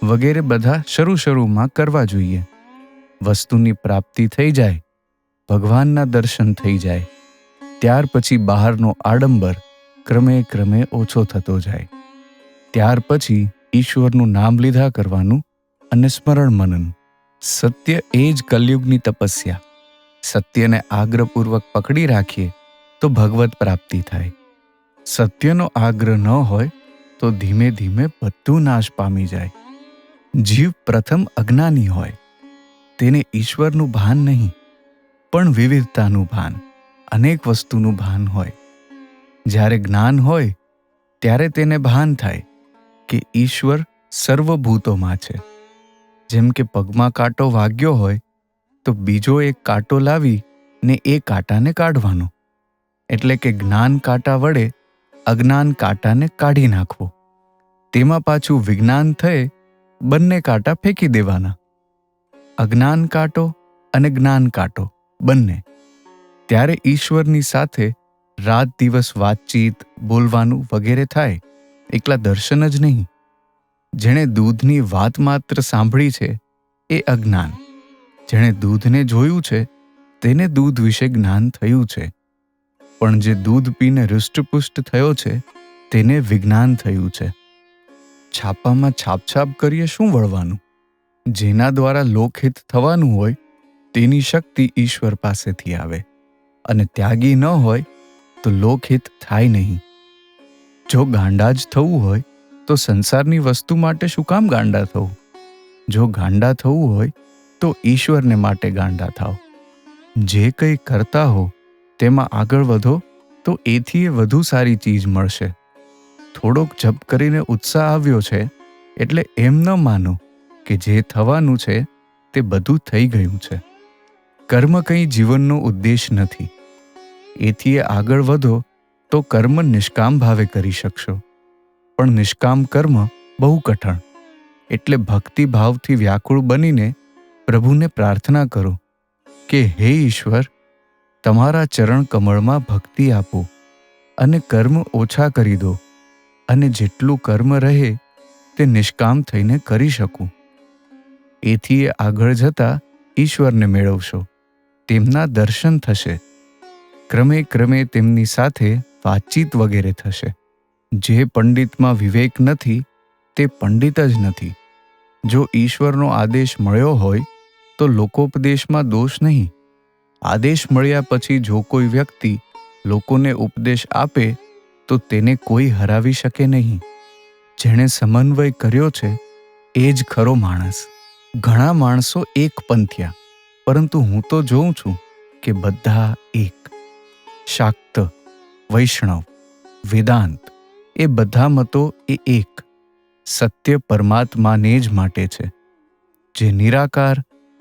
વગેરે બધા શરૂમાં કરવા જોઈએ. વસ્તુની પ્રાપ્તિ થઈ જાય, ભગવાનના દર્શન થઈ જાય, ત્યાર પછી બહારનો આડંબર ક્રમે ઓછો થતો જાય. ત્યાર પછી ઈશ્વરનું નામ લીધા કરવાનું અને સ્મરણ મનન. સત્ય એ જ કલયુગની તપસ્યા. સત્યને આગ્રહપૂર્વક પકડી રાખીએ તો ભગવત પ્રાપ્તિ થાય. સત્યનો આગ્રહ ન હોય તો ધીમે બધું નાશ પામી જાય. જીવ પ્રથમ અજ્ઞાની હોય. તેને ઈશ્વરનું ભાન નહીં, પણ વિવિધતાનું ભાન, અનેક વસ્તુનું ભાન હોય. જ્યારે જ્ઞાન હોય ત્યારે તેને ભાન થાય કે ઈશ્વર સર્વભૂતોમાં છે. જેમ કે પગમાં કાંટો વાગ્યો હોય તો બીજો એક કાંટો લાવી ને એ કાંટાને કાઢવાનો. એટલે કે જ્ઞાન કાંટા વડે અજ્ઞાન કાંટાને કાઢી નાખવો. તેમાં પાછું વિજ્ઞાન થયે બંને કાંટા ફેંકી દેવાના. અજ્ઞાન કાંટો અને જ્ઞાન કાંટો બંને. ત્યારે ઈશ્વરની સાથે રાત દિવસ વાતચીત, બોલવાનું વગેરે થાય, એકલા દર્શન જ નહીં. જેણે દૂધની વાત માત્ર સાંભળી છે એ અજ્ઞાન. જેણે દૂધને જોયું છે તેને દૂધ વિશે જ્ઞાન થયું છે. પણ જે દૂધ પીને હૃષ્ટપુષ્ટ થયો છે તેને વિજ્ઞાન થયું છે. છાપામાં છાપ કરીએ શું વળવાનું? જેના દ્વારા લોકહિત થવાનું હોય તેની શક્તિ ઈશ્વર પાસેથી આવે, અને ત્યાગી ન હોય તો લોકહિત થાય નહીં. જો ગાંડા જ થવું હોય તો સંસારની વસ્તુ માટે શું કામ ગાંડા થવું? જો ગાંડા થવું હોય તો ઈશ્વરને માટે ગાંડા થાવ. જે કંઈ કરતા હો તેમાં આગળ વધો તો એથી વધુ સારી ચીજ મળશે. થોડોક જપ કરીને ઉત્સાહ આવ્યો છે એટલે એમ ન માનો કે જે થવાનું છે તે બધું થઈ ગયું છે. કર્મ કંઈ જીવનનો ઉદ્દેશ નથી. એથી આગળ વધો તો કર્મ નિષ્કામ ભાવે કરી શકશો. પણ નિષ્કામ કર્મ બહુ કઠણ. એટલે ભક્તિ ભાવથી વ્યાકુળ બનીને પ્રભુને પ્રાર્થના કરો કે હે ઈશ્વર, તમારા ચરણ કમળમાં ભક્તિ આપો અને કર્મ ઓછા કરી દો, અને જેટલું કર્મ રહે તે નિષ્કામ થઈને કરી શકું. એથી આગળ જતા ઈશ્વરને મેળવશો. તેમના દર્શન થશે. ક્રમે તેમની સાથે વાતચીત વગેરે થશે. જે પંડિતમાં વિવેક નથી તે પંડિત જ નથી. જો ઈશ્વરનો આદેશ મળ્યો હોય તો લોકોપદેશમાં દોષ નહીં. આદેશ મળ્યા પછી જો કોઈ વ્યક્તિ લોકોને ઉપદેશ આપે તો તેને કોઈ હરાવી શકે નહીં. જેણે સમન્વય કર્યો છે એ જ ખરો માણસ. ઘણા માણસો એક પંથિયા, પરંતુ હું તો જોઉં છું કે બધા એક. શાક્ત, વૈષ્ણવ, વેદાંત એ બધા મતો એ એક. સત્ય પરમાત્માને જ માટે છે. જે નિરાકાર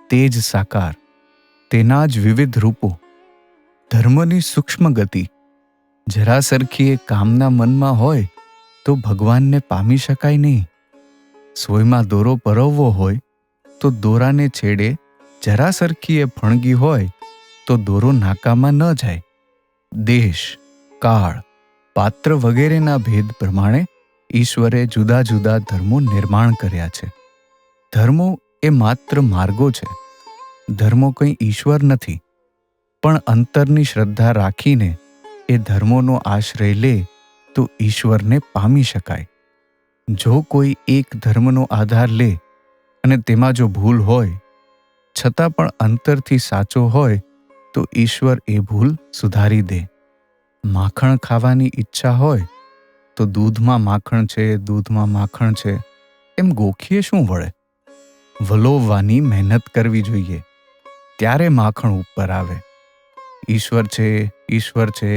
તે જ સાકાર, તેના જ વિવિધ રૂપો. ધર્મની સૂક્ષ્મ ગતિ જરા સરખી એ કામના મનમાં હોય તો ભગવાનને પામી શકાય નહીં. સોયમાં દોરો પરોવવો હોય તો દોરાને છેડે જરા સરખી એ ફણગી હોય તો દોરો નાકામાં ન જાય. દેશ, કાળ, પાત્ર વગેરેના ભેદ પ્રમાણે ઈશ્વરે જુદા જુદા ધર્મો નિર્માણ કર્યા છે. ધર્મો એ માત્ર માર્ગો છે. ધર્મો કંઈ ઈશ્વર નથી. પણ અંતરની શ્રદ્ધા રાખીને એ ધર્મોનો આશ્રય લે તો ઈશ્વરને પામી શકાય. જો કોઈ એક ધર્મનો આધાર લે અને તેમાં જો ભૂલ હોય છતાં પણ અંતરથી સાચો હોય તો ઈશ્વર એ ભૂલ સુધારી દે. માખણ ખાવાની ઈચ્છા હોય તો દૂધમાં માખણ છે, દૂધમાં માખણ છે એમ ગોખીએ શું વળે? વલોવવાની મહેનત કરવી જોઈએ, ત્યારે માખણ ઉપર આવે. ઈશ્વર છે, ઈશ્વર છે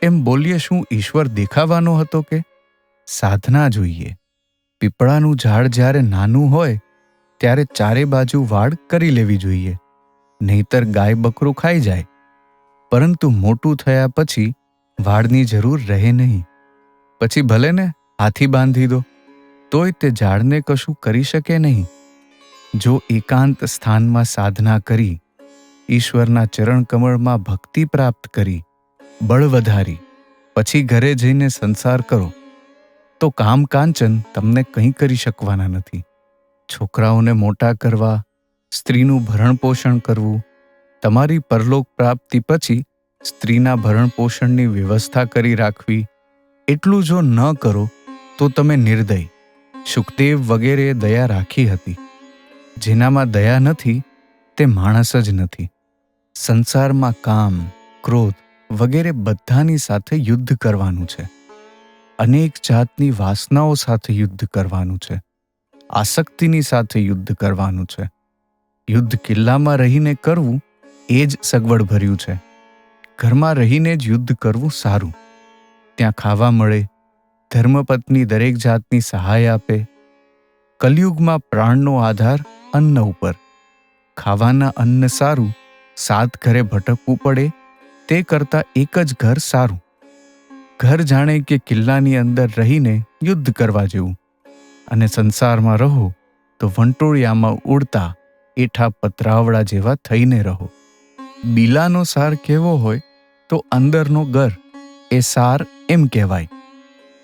એમ બોલીએ શું ઈશ્વર દેખાવાનો હતો કે? સાધના જોઈએ. પીપળાનું ઝાડ જ્યારે નાનું હોય ત્યારે ચારે બાજુ વાડ કરી લેવી જોઈએ, નહીતર ગાય બકરું ખાઈ જાય. પરંતુ મોટું થયા પછી વાડની જરૂર રહે નહીં. પછી ભલે ને હાથી બાંધી દો, તોય તે ઝાડને કશું કરી શકે નહીં. જો એકાંત સ્થાનમાં સાધના કરી, ઈશ્વરના ચરણ કમળમાં ભક્તિ પ્રાપ્ત કરી, બળ વધારી, પછી ઘરે જઈને સંસાર કરો, તો કામ કાંચન તમને કંઈ કરી શકવાના નથી. છોકરાઓને મોટા કરવા, સ્ત્રીનું ભરણ પોષણ કરવું, તમારી પરલોક પ્રાપ્તિ પછી સ્ત્રીના ભરણ પોષણની વ્યવસ્થા કરી રાખવી, એટલું જો ન કરો તો તમે નિર્દય. શુકદેવ વગેરે દયા રાખી હતી. જેનામાં દયા નથી તે માણસ જ નથી. સંસારમાં કામ, ક્રોધ વગેરે બધાની સાથે યુદ્ધ કરવાનું છે. અનેક જાતની વાસનાઓ સાથે યુદ્ધ કરવાનું છે. આસક્તિની સાથે યુદ્ધ કરવાનું છે. યુદ્ધ કિલ્લામાં રહીને કરવું એ જ સગવડ ભર્યું છે. ઘરમાં રહીને જ યુદ્ધ કરવું સારું. ત્યાં ખાવા મળે, ધર્મપત્ની દરેક જાતની સહાય આપે. કલયુગમાં પ્રાણનો આધાર અન્ન ઉપર. ખાવાના અન્ન સારું, 7 ઘરે ભટકવું પડે તે કરતાં એક જ ઘર સારું. ઘર જાણે કે કિલ્લાની અંદર રહીને યુદ્ધ કરવા જેવું. અને સંસારમાં રહો તો વંટોળિયામાં ઉડતા એઠા પતરાવડા જેવા થઈને રહો. બીલાનો સાર કેવો હોય તો અંદરનો ગર એ સાર એમ કહેવાય.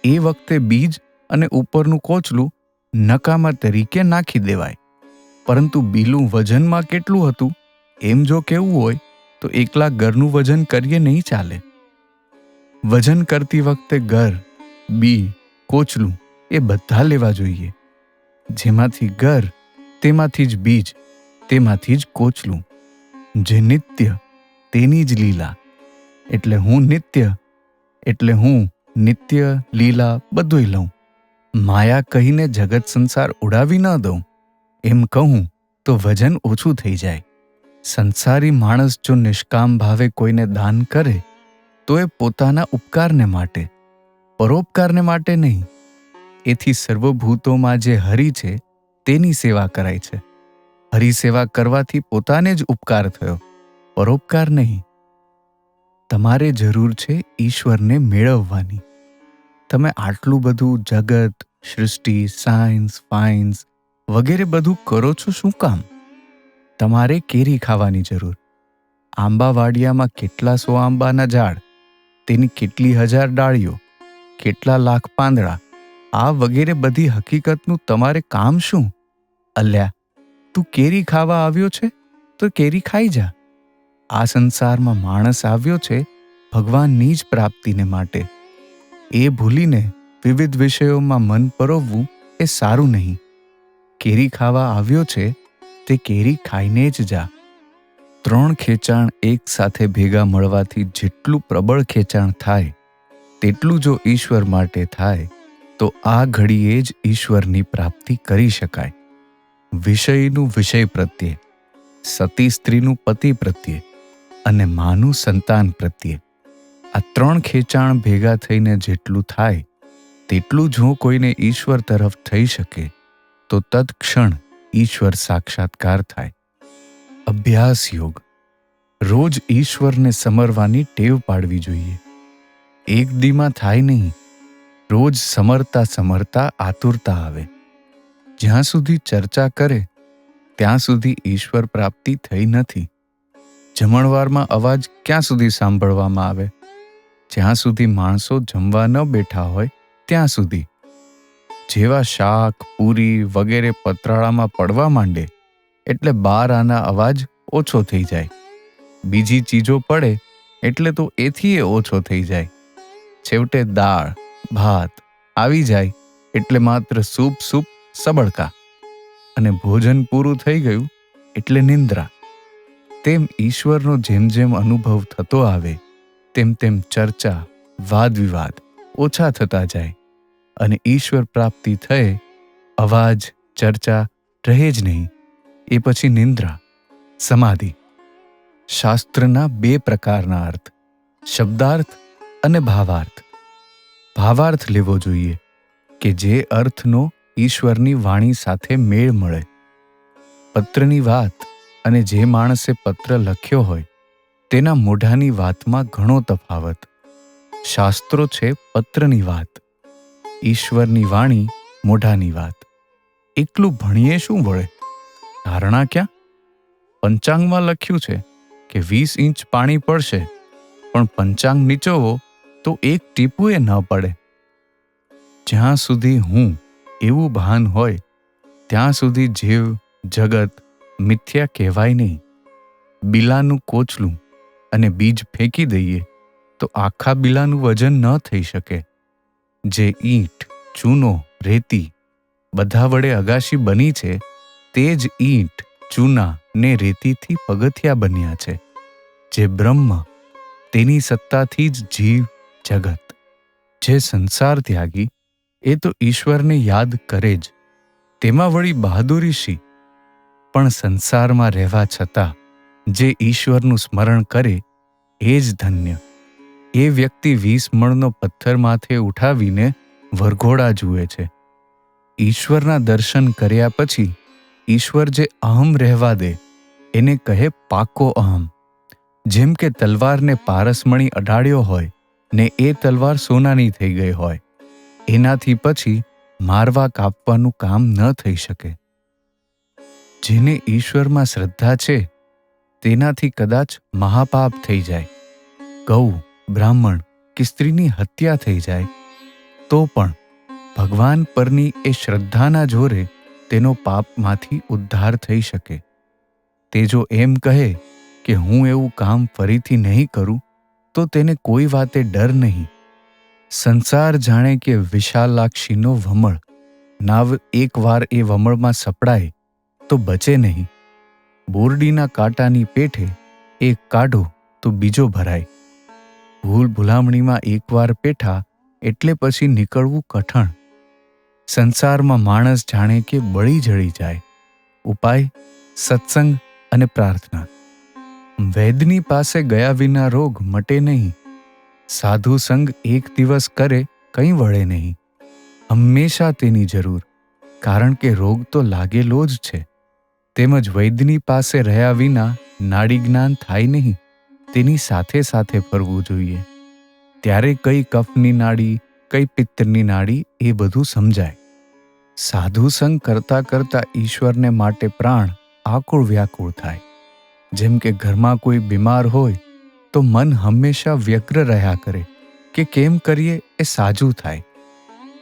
એ વખતે બીજ અને ઉપરનું કોચલું નકામા તરીકે નાખી દેવાય. પરંતુ બીલું વજનમાં કેટલું હતું એમ જો કહેવું હોય તો એકલા ગરનું વજન કરીએ નહીં ચાલે. વજન કરતી વખતે ગર, બી, કોચલું એ બધા લેવા જોઈએ. જેમાંથી ગર તેમાંથી જ બીજ, તેમાંથી જ કોચલું. જે નિત્ય તેની જ લીલા. એટલે હું નિત્ય, એટલે હું નિત્ય લીલા બધુંય લઉં. માયા કહીને જગત સંસાર ઉડાવી ન દઉં. એમ કહું તો વજન ઓછું થઈ જાય. સંસારી માણસ જો નિષ્કામ ભાવે કોઈને દાન કરે તો એ પોતાના ઉપકારને માટે, પરોપકારને માટે નહીં. એથી સર્વભૂતોમાં જે હરિ છે તેની સેવા કરાય છે. હરિસેવા કરવાથી પોતાને જ ઉપકાર થયો, પરોપકાર નહીં. તમારે જરૂર છે ઈશ્વરને મેળવવાની. તમે આટલું બધું જગત, સૃષ્ટિ, સાયન્સ, ફાઇન્સ વગેરે બધું કરો છો શું કામ? તમારે કેરી ખાવાની જરૂર. આંબાવાડિયામાં કેટલા 100 આંબાના ઝાડ, તેની કેટલી 1000 ડાળીઓ, કેટલા લાખ પાંદડા, આ વગેરે બધી હકીકતનું તમારે કામ શું? અલ્યા, તું કેરી ખાવા આવ્યો છે તો કેરી ખાઈ જા. આ સંસારમાં માણસ આવ્યો છે ભગવાનની જ પ્રાપ્તિને માટે. એ ભૂલીને વિવિધ વિષયોમાં મન પરોવવું એ સારું નહીં. કેરી ખાવા આવ્યો છે તે કેરી ખાઈને જ જા. 3 ખેંચાણ એક સાથે ભેગા મળવાથી જેટલું પ્રબળ ખેંચાણ થાય તેટલું જો ઈશ્વર માટે થાય તો આ ઘડીએ જ ઈશ્વરની પ્રાપ્તિ કરી શકાય. વિષયનું વિષય પ્રત્યે, સતી સ્ત્રીનું પતિ પ્રત્યે અને માનું સંતાન પ્રત્યે, આ 3 ખેંચાણ ભેગા થઈને જેટલું થાય તેટલું જો કોઈને ઈશ્વર તરફ થઈ શકે તો તત્ક્ષણ ઈશ્વર સાક્ષાત્કાર થાય. અભ્યાસ યોગ. રોજ ઈશ્વરને સમરવાની ટેવ પાડવી જોઈએ. એક દીમાં થાય નહીં. રોજ સમરતા સમરતા આતુરતા આવે. જ્યાં સુધી ચર્ચા કરે ત્યાં સુધી ઈશ્વર પ્રાપ્તિ થઈ નથી. જમણવારમાં અવાજ ક્યાં સુધી સાંભળવામાં આવે? જ્યાં સુધી માણસો જમવા ન બેઠા હોય ત્યાં સુધી. જેવા શાક, પૂરી વગેરે પતરાળામાં પડવા માંડે એટલે 12 આના અવાજ ઓછો થઈ જાય. બીજી ચીજો પડે એટલે તો એથી ઓછો થઈ જાય. છેવટે દાળ, ભાત આવી જાય એટલે માત્ર સૂપ સૂપ સબળકા. અને ભોજન પૂરું થઈ ગયું એટલે નિંદ્રા. તેમ ઈશ્વરનો જેમ જેમ અનુભવ થતો આવે તેમ તેમ ચર્ચા, વાદ વિવાદ ઓછા થતા જાય અને ઈશ્વર પ્રાપ્તિ થયે અવાજ, ચર્ચા રહે જ નહીં. એ પછી નિંદ્રા, સમાધિ. શાસ્ત્રના 2 પ્રકારના અર્થ, શબ્દાર્થ અને ભાવાર્થ. ભાવાર્થ લેવો જોઈએ કે જે અર્થનો ઈશ્વરની વાણી સાથે મેળ મળે. પત્રની વાત અને જે માણસે પત્ર લખ્યો હોય તેના મોઢાની વાતમાં ઘણો તફાવત. શાસ્ત્રો છે પત્રની વાત, ઈશ્વરની વાણી મોઢાની વાત. એકલું ભણીએ શું વળે? ધારણા ક્યાં? પંચાંગમાં લખ્યું છે કે 20 ઇંચ પાણી પડશે, પણ પંચાંગ નીચોવો તો એક ટીપુએ ન પડે. જ્યાં સુધી હું એવું ભાન હોય ત્યાં સુધી જીવ જગત મિથ્યા કહેવાય નહીં. બિલાનું કોચલું અને બીજ ફેંકી દઈએ તો આખા બિલાનું વજન ન થઈ શકે. જે ઈંટ, ચૂનો, રેતી બધા વડે અગાશી બની છે, તે જ ઈંટ, ચૂના ને રેતીથી પગથિયા બન્યા છે. જે બ્રહ્મ, તેની સત્તાથી જ જીવ જગત. જે સંસાર ત્યાગી, એ તો ઈશ્વરને યાદ કરે જ. તેમાં વળી બહાદુરી શી? પણ સંસારમાં રહેવા છતાં જે ઈશ્વરનું સ્મરણ કરે એ જ ધન્ય. એ વ્યક્તિ 20 મણનો પથ્થર માથે ઉઠાવીને વરઘોડા જુએ છે. ઈશ્વરના દર્શન કર્યા પછી ઈશ્વર જે અહમ રહેવા દે એને કહે પાકો અહમ. જેમ કે તલવારને પારસમણી અડાડ્યો હોય ને એ તલવાર સોનાની થઈ ગઈ હોય, એનાથી પછી મારવા કાપવાનું કામ ન થઈ શકે. જેને ઈશ્વરમાં શ્રદ્ધા છે તેનાથી કદાચ મહાપાપ થઈ જાય, ગૌ, બ્રાહ્મણ કે સ્ત્રીની હત્યા થઈ જાય, તો પણ ભગવાન પરની એ શ્રદ્ધાના જોરે તેનો પાપમાંથી ઉદ્ધાર થઈ શકે. તે જો એમ કહે કે હું એવું કામ ફરીથી નહીં કરું, તો તેને કોઈ વાતે ડર નહીં. સંસાર જાણે કે વિશાલાક્ષીનો વમળ. નાવ એકવાર એ વમળમાં સપડાય તો બચે નહીં. બોરડીના કાંટાની પેઠે એક કાઢો તો બીજો ભરાય. ભૂલ ભૂલામણીમાં એકવાર પેઠા એટલે પછી નીકળવું કઠણ. સંસારમાં માણસ જાણે કે બળી જળી જાય. ઉપાય સત્સંગ અને પ્રાર્થના. વૈદ્યની પાસે ગયા વિના રોગ મટે નહીં. સાધુ સંગ એક દિવસ કરે કંઈ વળે નહીં. હંમેશા તેની જરૂર, કારણ કે રોગ તો લાગેલો જ છે. તેમજ વૈદ્યની પાસે રહ્યા વિના નાડી જ્ઞાન થાય નહીં. તેની સાથે સાથે ફરવું જોઈએ. ત્યારે કઈ કફની નાડી, કઈ પિત્તની નાડી એ બધું સમજાય. સાધુ સંગ કરતાં કરતાં ઈશ્વરને માટે પ્રાણ આકુળ વ્યાકુળ થાય. જેમ કે ઘરમાં કોઈ બીમાર હોય તો મન હંમેશા વ્યગ્ર રહ્યા કરે કે કેમ કરીએ એ સાજું થાય.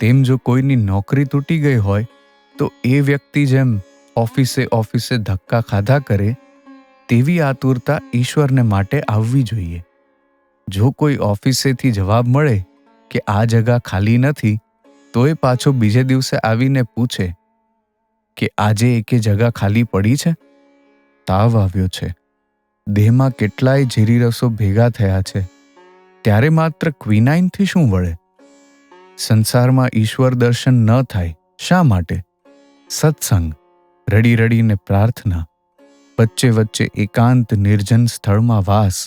તેમ જો કોઈની નોકરી તૂટી ગઈ હોય તો એ વ્યક્તિ જેમ ઓફિસે ધક્કા ખાધા કરે, તેવી આતુરતા ઈશ્વરને માટે આવવી જોઈએ. જો કોઈ ઓફિસેથી જવાબ મળે કે આ જગા ખાલી નથી, તો એ પાછો બીજે દિવસે આવીને પૂછે કે આજે એકે જગા ખાલી પડી છે? તાવ આવ્યો છે, દેહમાં કેટલાય ઝેરી રસો ભેગા થયા છે, ત્યારે માત્ર ક્વિનાઇનથી શું વળે? સંસારમાં ઈશ્વર દર્શન ન થાય શા માટે? સત્સંગ, રડી રડીને પ્રાર્થના, વચ્ચે વચ્ચે એકાંત નિર્જન સ્થળમાં વાસ,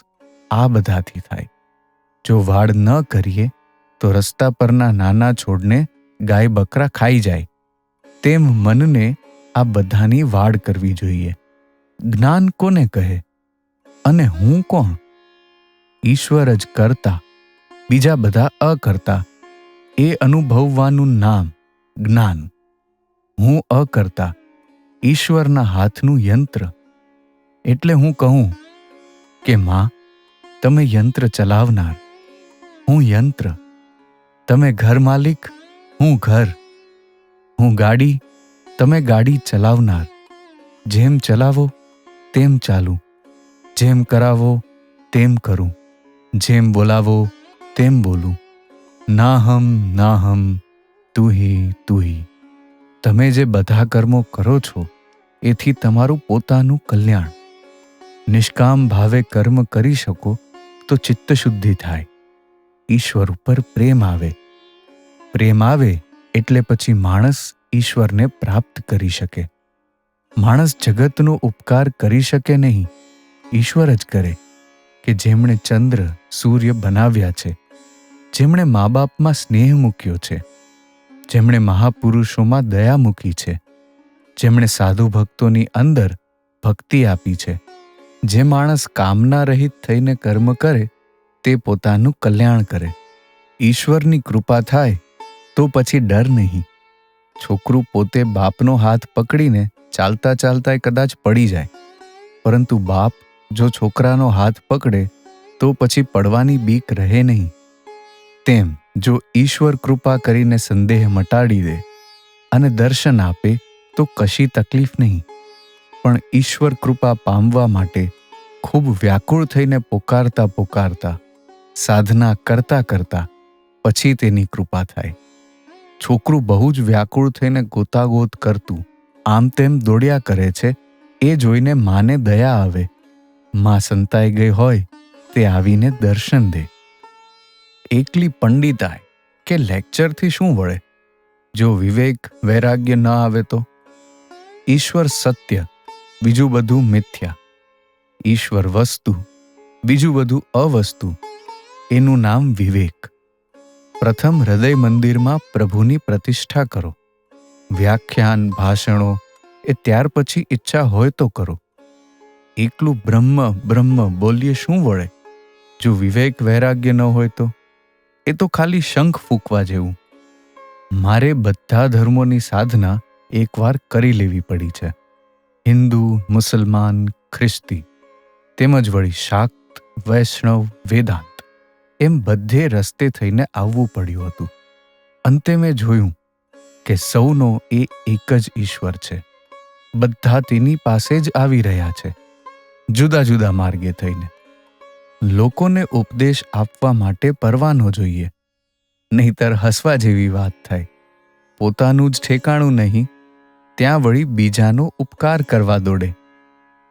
આ બધાથી થાય. જો વાડ ન કરીએ તો રસ્તા પરના નાના છોડને ગાય બકરા ખાઈ જાય. તેમ મનને આ બધાની વાડ કરવી જોઈએ. જ્ઞાન કોને કહે? અને હું કોણ? ઈશ્વર જ કરતા, બીજા બધા અકર્તા. એ અનુભવવાનું નામ જ્ઞાન. હું અકર્તા, ઈશ્વરના હાથનું યંત્ર. એટલે હું કહું કે માં, તમે યંત્ર ચલાવનાર, હું યંત્ર. તમે ઘર માલિક, હું ઘર. હું ગાડી, તમે ગાડી ચલાવનાર. જેમ ચલાવો તેમ ચાલું, જેમ કરાવો તેમ કરું, જેમ બોલાવો તેમ બોલું. ના હમ તું હી. તમે જે બધા કર્મો કરો છો એથી તમારું પોતાનું કલ્યાણ. નિષ્કામ ભાવે કર્મ કરી શકો તો ચિત્તશુદ્ધિ થાય. ઈશ્વર ઉપર પ્રેમ આવે. પ્રેમ આવે એટલે પછી માણસ ઈશ્વરને પ્રાપ્ત કરી શકે. માણસ જગતનો ઉપકાર કરી શકે નહીં, ઈશ્વર જ કરે. કે જેમણે ચંદ્ર સૂર્ય બનાવ્યા છે, જેમણે મા બાપમાં સ્નેહ મૂક્યો છે, જેમણે મહાપુરુષોમાં દયા મૂકી છે, જેમણે સાધુ ભક્તોની અંદર ભક્તિ આપી છે. જે માણસ કામના રહિત થઈને કર્મ કરે તે પોતાનું કલ્યાણ કરે. ઈશ્વરની કૃપા થાય તો પછી ડર નહીં. છોકરું પોતે બાપનો હાથ પકડીને ચાલતા ચાલતા કદાચ પડી જાય, પરંતુ બાપ જો છોકરાનો હાથ પકડે તો પછી પડવાની બીક રહે નહીં. તેમ જો ઈશ્વર કૃપા કરીને સંદેહ મટાડી દે અને દર્શન આપે તો કશી તકલીફ નહીં, પણ ઈશ્વર કૃપા પામવા માટે ખૂબ વ્યાકુળ થઈને પોકારતા પોકારતા, સાધના કરતા કરતા પછી તેની કૃપા થાય. છોકરું બહુ જ વ્યાકુળ થઈને ગોતાગોત કરતું આમ તેમ દોડ્યા કરે છે, એ જોઈને માને દયા આવે. માં સંતાઈ ગઈ હોય તે આવીને દર્શન દે. એકલી પંડિતાય કે લેક્ચરથી શું વળે, જો વિવેક વૈરાગ્ય ન આવે તો? ઈશ્વર સત્ય, બીજું બધું મિથ્યા. ઈશ્વર વસ્તુ, બીજું બધું અવસ્તુ. એનું નામ વિવેક. પ્રથમ હૃદય મંદિરમાં પ્રભુની પ્રતિષ્ઠા કરો. વ્યાખ્યાન ભાષણો એ ત્યાર પછી ઈચ્છા હોય તો કરો. એકલું બ્રહ્મ બ્રહ્મ બોલીએ શું વળે, જો વિવેક વૈરાગ્ય ન હોય તો? એ તો ખાલી શંખ ફૂંકવા જેવું. મારે બધા ધર્મોની સાધના એકવાર કરી લેવી પડી છે. હિન્દુ, મુસલમાન, ખ્રિસ્તી, તેમજ વળી શાક્ત, વૈષ્ણવ, વેદાંત, એમ બધે રસ્તે થઈને આવવું પડ્યું હતું. અંતે મેં જોયું કે સૌનો એ એક જ ઈશ્વર છે. બધા તેની પાસે જ આવી રહ્યા છે, જુદા જુદા માર્ગે થઈને. લોકોને ઉપદેશ આપવા માટે પરવાનો જોઈએ, નહીંતર હસવા જેવી વાત થાય. પોતાનું જ ઠેકાણું નહીં, ત્યાં વળી બીજાનો ઉપકાર કરવા દોડે,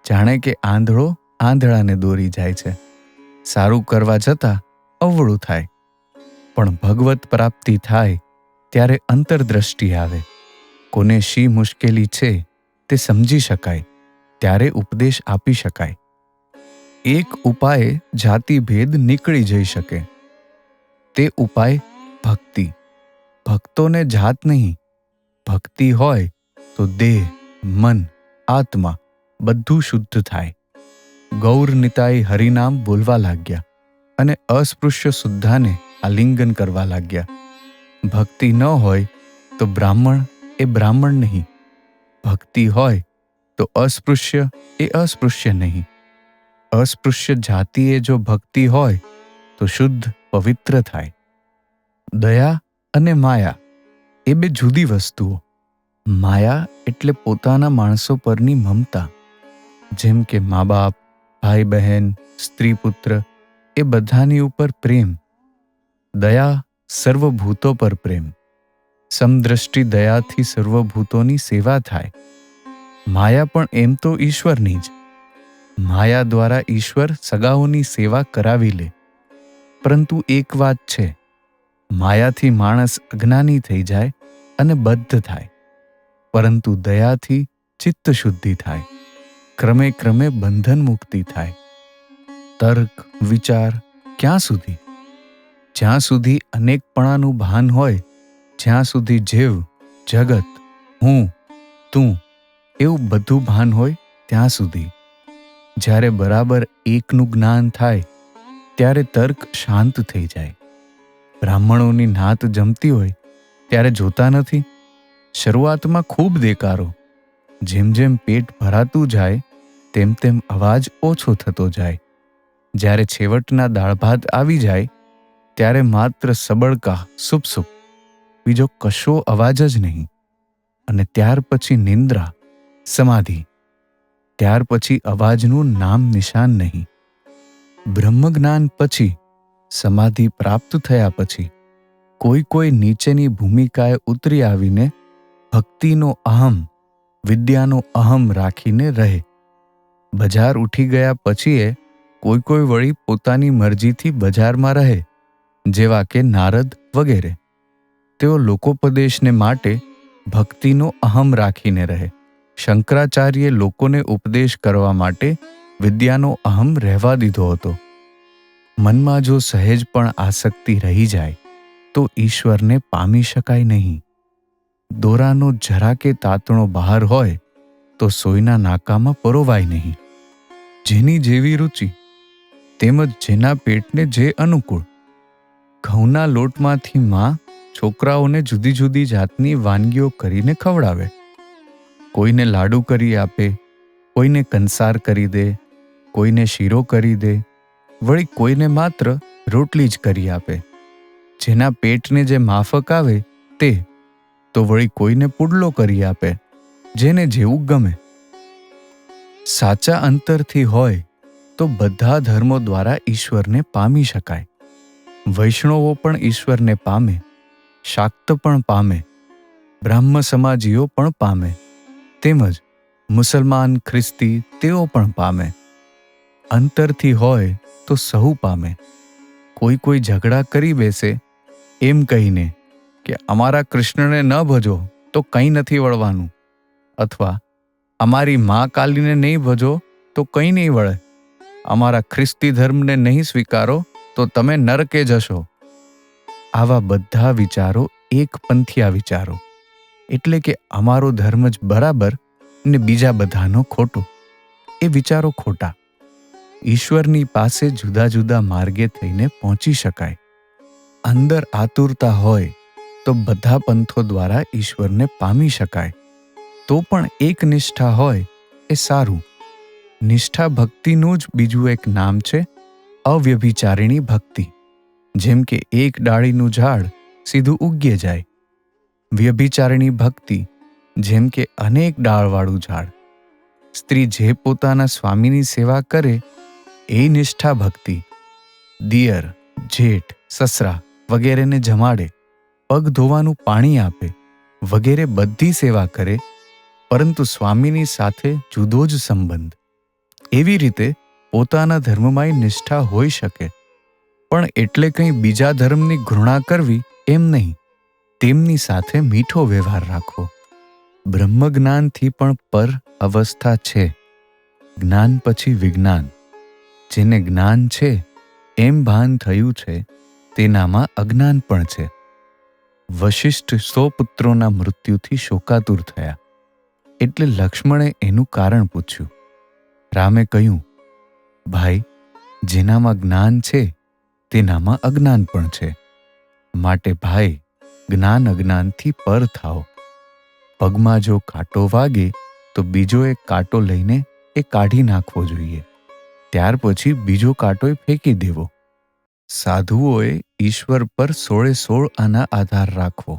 જાણે કે આંધળો આંધળાને દોરી જાય છે. સારું કરવા જતાં અવળું થાય. પણ ભગવત પ્રાપ્તિ થાય ત્યારે અંતરદ્રષ્ટિ આવે. કોને શી મુશ્કેલી છે તે સમજી શકાય, ત્યારે ઉપદેશ આપી શકાય. એક ઉપાયે જાતિભેદ નીકળી જઈ શકે. તે ઉપાય ભક્તિ. ભક્તોને જાત નહીં. ભક્તિ હોય તો દેહ, મન, આત્મા બધું શુદ્ધ થાય. ગૌર નિતાઈ હરિનામ બોલવા લાગ્યા અને અસ્પૃશ્ય શુદ્ધાને આલિંગન કરવા લાગ્યા. ભક્તિ ન હોય તો બ્રાહ્મણ એ બ્રાહ્મણ નહીં. ભક્તિ હોય તો અસ્પૃશ્ય એ અસ્પૃશ્ય નહીં. અસ્પૃશ્ય જાતિએ જો ભક્તિ હોય તો શુદ્ધ પવિત્ર થાય. દયા અને માયા એ બે જુદી વસ્તુઓ. માયા એટલે પોતાના માણસો પરની મમતા, જેમ કે મા બાપ, ભાઈ બહેન, સ્ત્રી પુત્ર એ બધાની ઉપર પ્રેમ. દયા સર્વભૂતો પર પ્રેમ. સમદ્રષ્ટિ દયાથી સર્વભૂતોની સેવા થાય. માયા પણ એમ તો ઈશ્વરની જ. માયા દ્વારા ઈશ્વર સગાઓની સેવા કરાવી લે. પરંતુ એક વાત છે, માયાથી માણસ અજ્ઞાની થઈ જાય અને બદ્ધ થાય, પરંતુ દયાથી ચિત્ત શુદ્ધિ થાય, ક્રમે ક્રમે બંધન મુક્તિ થાય. તર્ક વિચાર ક્યાં સુધી? જ્યાં સુધી અનેકપણાનું ભાન હોય, જ્યાં સુધી જીવ, જગત, હું, તું એવું બધું ભાન હોય ત્યાં સુધી. જ્યારે બરાબર એકનું જ્ઞાન થાય ત્યારે તર્ક શાંત થઈ જાય. બ્રાહ્મણોની નાત જમતી હોય ત્યારે જોતા નથી? શરૂઆતમાં ખૂબ દેકારો, જેમ જેમ પેટ ભરાતું જાય તેમ તેમ અવાજ ઓછો થતો જાય. જ્યારે છેવટના દાળ ભાત આવી જાય ત્યારે માત્ર સબળકા સુપ સુપ, બીજો કશો અવાજ જ નહીં. અને ત્યાર પછી નિંદ્રા, સમાધિ, ત્યાર પછી અવાજનું નામ નિશાન નહીં. બ્રહ્મજ્ઞાન પછી, સમાધિ પ્રાપ્ત થયા પછી કોઈ નીચેની ભૂમિકાએ ઉતરી આવીને ભક્તિનો અહમ, વિદ્યાનો અહમ રાખીને રહે. બજાર ઉઠી ગયા પછી એ કોઈ વળી પોતાની મરજીથી બજારમાં રહે, જેવા કે નારદ વગેરે. તેઓ લોકોપદેશને માટે ભક્તિનો અહમ રાખીને રહે. શંકરાચાર્યે લોકોને ઉપદેશ કરવા માટે વિદ્યાનો અહમ રહેવા દીધો હતો. મનમાં જો સહેજ પણ આસક્તિ રહી જાય તો ઈશ્વરને પામી શકાય નહીં. દોરાનો જરા કે તાતણો બહાર હોય તો સોયના નાકામાં પરોવાય નહીં. જેની જેવી રુચિ, તેમજ જેના પેટને જે અનુકૂળ. ઘઉંના લોટમાંથી માં છોકરાઓને જુદી જુદી જાતની વાનગીઓ કરીને ખવડાવે. કોઈને લાડુ કરી આપે, કોઈને કંસાર કરી દે, કોઈને શીરો કરી દે, વળી કોઈને માત્ર રોટલી જ કરી આપે. જેના પેટને જે માફક આવે તે, તો વળી કોઈને પુડલો કરી આપે, જેને જેવું ગમે. સાચા અંતરથી હોય તો બધા ધર્મો દ્વારા ઈશ્વરને પામી શકાય. વૈષ્ણવો પણ ઈશ્વરને પામે, શાક્ત પણ પામે, બ્રાહ્મ સમાજીઓ પણ પામે, તેમજ મુસલમાન, ખ્રિસ્તી તેઓ પણ પામે. અંતરથી હોય તો સહુ પામે. કોઈ ઝઘડા કરી બેસે એમ કહીને કે અમારા કૃષ્ણને ન ભજો તો કંઈ નથી વળવાનું, અથવા અમારી મા કાલીને નહીં ભજો તો કંઈ નહીં વળે, અમારા ખ્રિસ્તી ધર્મને નહીં સ્વીકારો તો તમે નરકે જશો. આવા બધા વિચારો એકપંથીયા વિચારો, એટલે કે અમારો ધર્મ જ બરાબર ને બીજા બધાનો ખોટો, એ વિચારો ખોટા. ઈશ્વરની પાસે જુદા જુદા માર્ગે થઈને પહોંચી શકાય. અંદર આતુરતા હોય તો બધા પંથો દ્વારા ઈશ્વરને પામી શકાય. તો પણ એક નિષ્ઠા હોય એ સારું. નિષ્ઠા ભક્તિનું જ બીજું એક નામ છે અવ્યભિચારિણી ભક્તિ. જેમ કે એક ડાળીનું ઝાડ સીધું ઉગ્યે જાય. વ્યભિચારિણી ભક્તિ જેમ કે અનેક ડાળવાળું ઝાડ. સ્ત્રી જે પોતાના સ્વામીની સેવા કરે એ નિષ્ઠા ભક્તિ. દિયર, જેઠ, સસરા વગેરેને જમાડે, પગ ધોવાનું પાણી આપે વગેરે બધી સેવા કરે, પરંતુ સ્વામીની સાથે જુદો જ સંબંધ. એવી રીતે પોતાના ધર્મમાંય નિષ્ઠા હોઈ શકે, પણ એટલે કંઈ બીજા ધર્મની ઘૃણા કરવી એમ નહીં. તેમની સાથે મીઠો વ્યવહાર રાખવો. બ્રહ્મજ્ઞાનથી પણ પર અવસ્થા છે. જ્ઞાન પછી વિજ્ઞાન. જેને જ્ઞાન છે એમ ભાન થયું છે તેનામાં અજ્ઞાન પણ છે. વશિષ્ઠ 100 પુત્રોના મૃત્યુથી શોકાતુર થયા, એટલે લક્ષ્મણે એનું કારણ પૂછ્યું. રામે કહ્યું, ભાઈ, જેનામાં જ્ઞાન છે તેનામાં અજ્ઞાન પણ છે. માટે ભાઈ, જ્ઞાન અજ્ઞાનથી પર થાઓ. પગમાં જો કાંટો વાગે તો બીજો એક કાંટો લઈને એ કાઢી નાખવો જોઈએ, ત્યાર પછી બીજો કાંટોય ફેંકી દેવો. સાધુઓએ ઈશ્વર પર 16 આના આધાર રાખવો.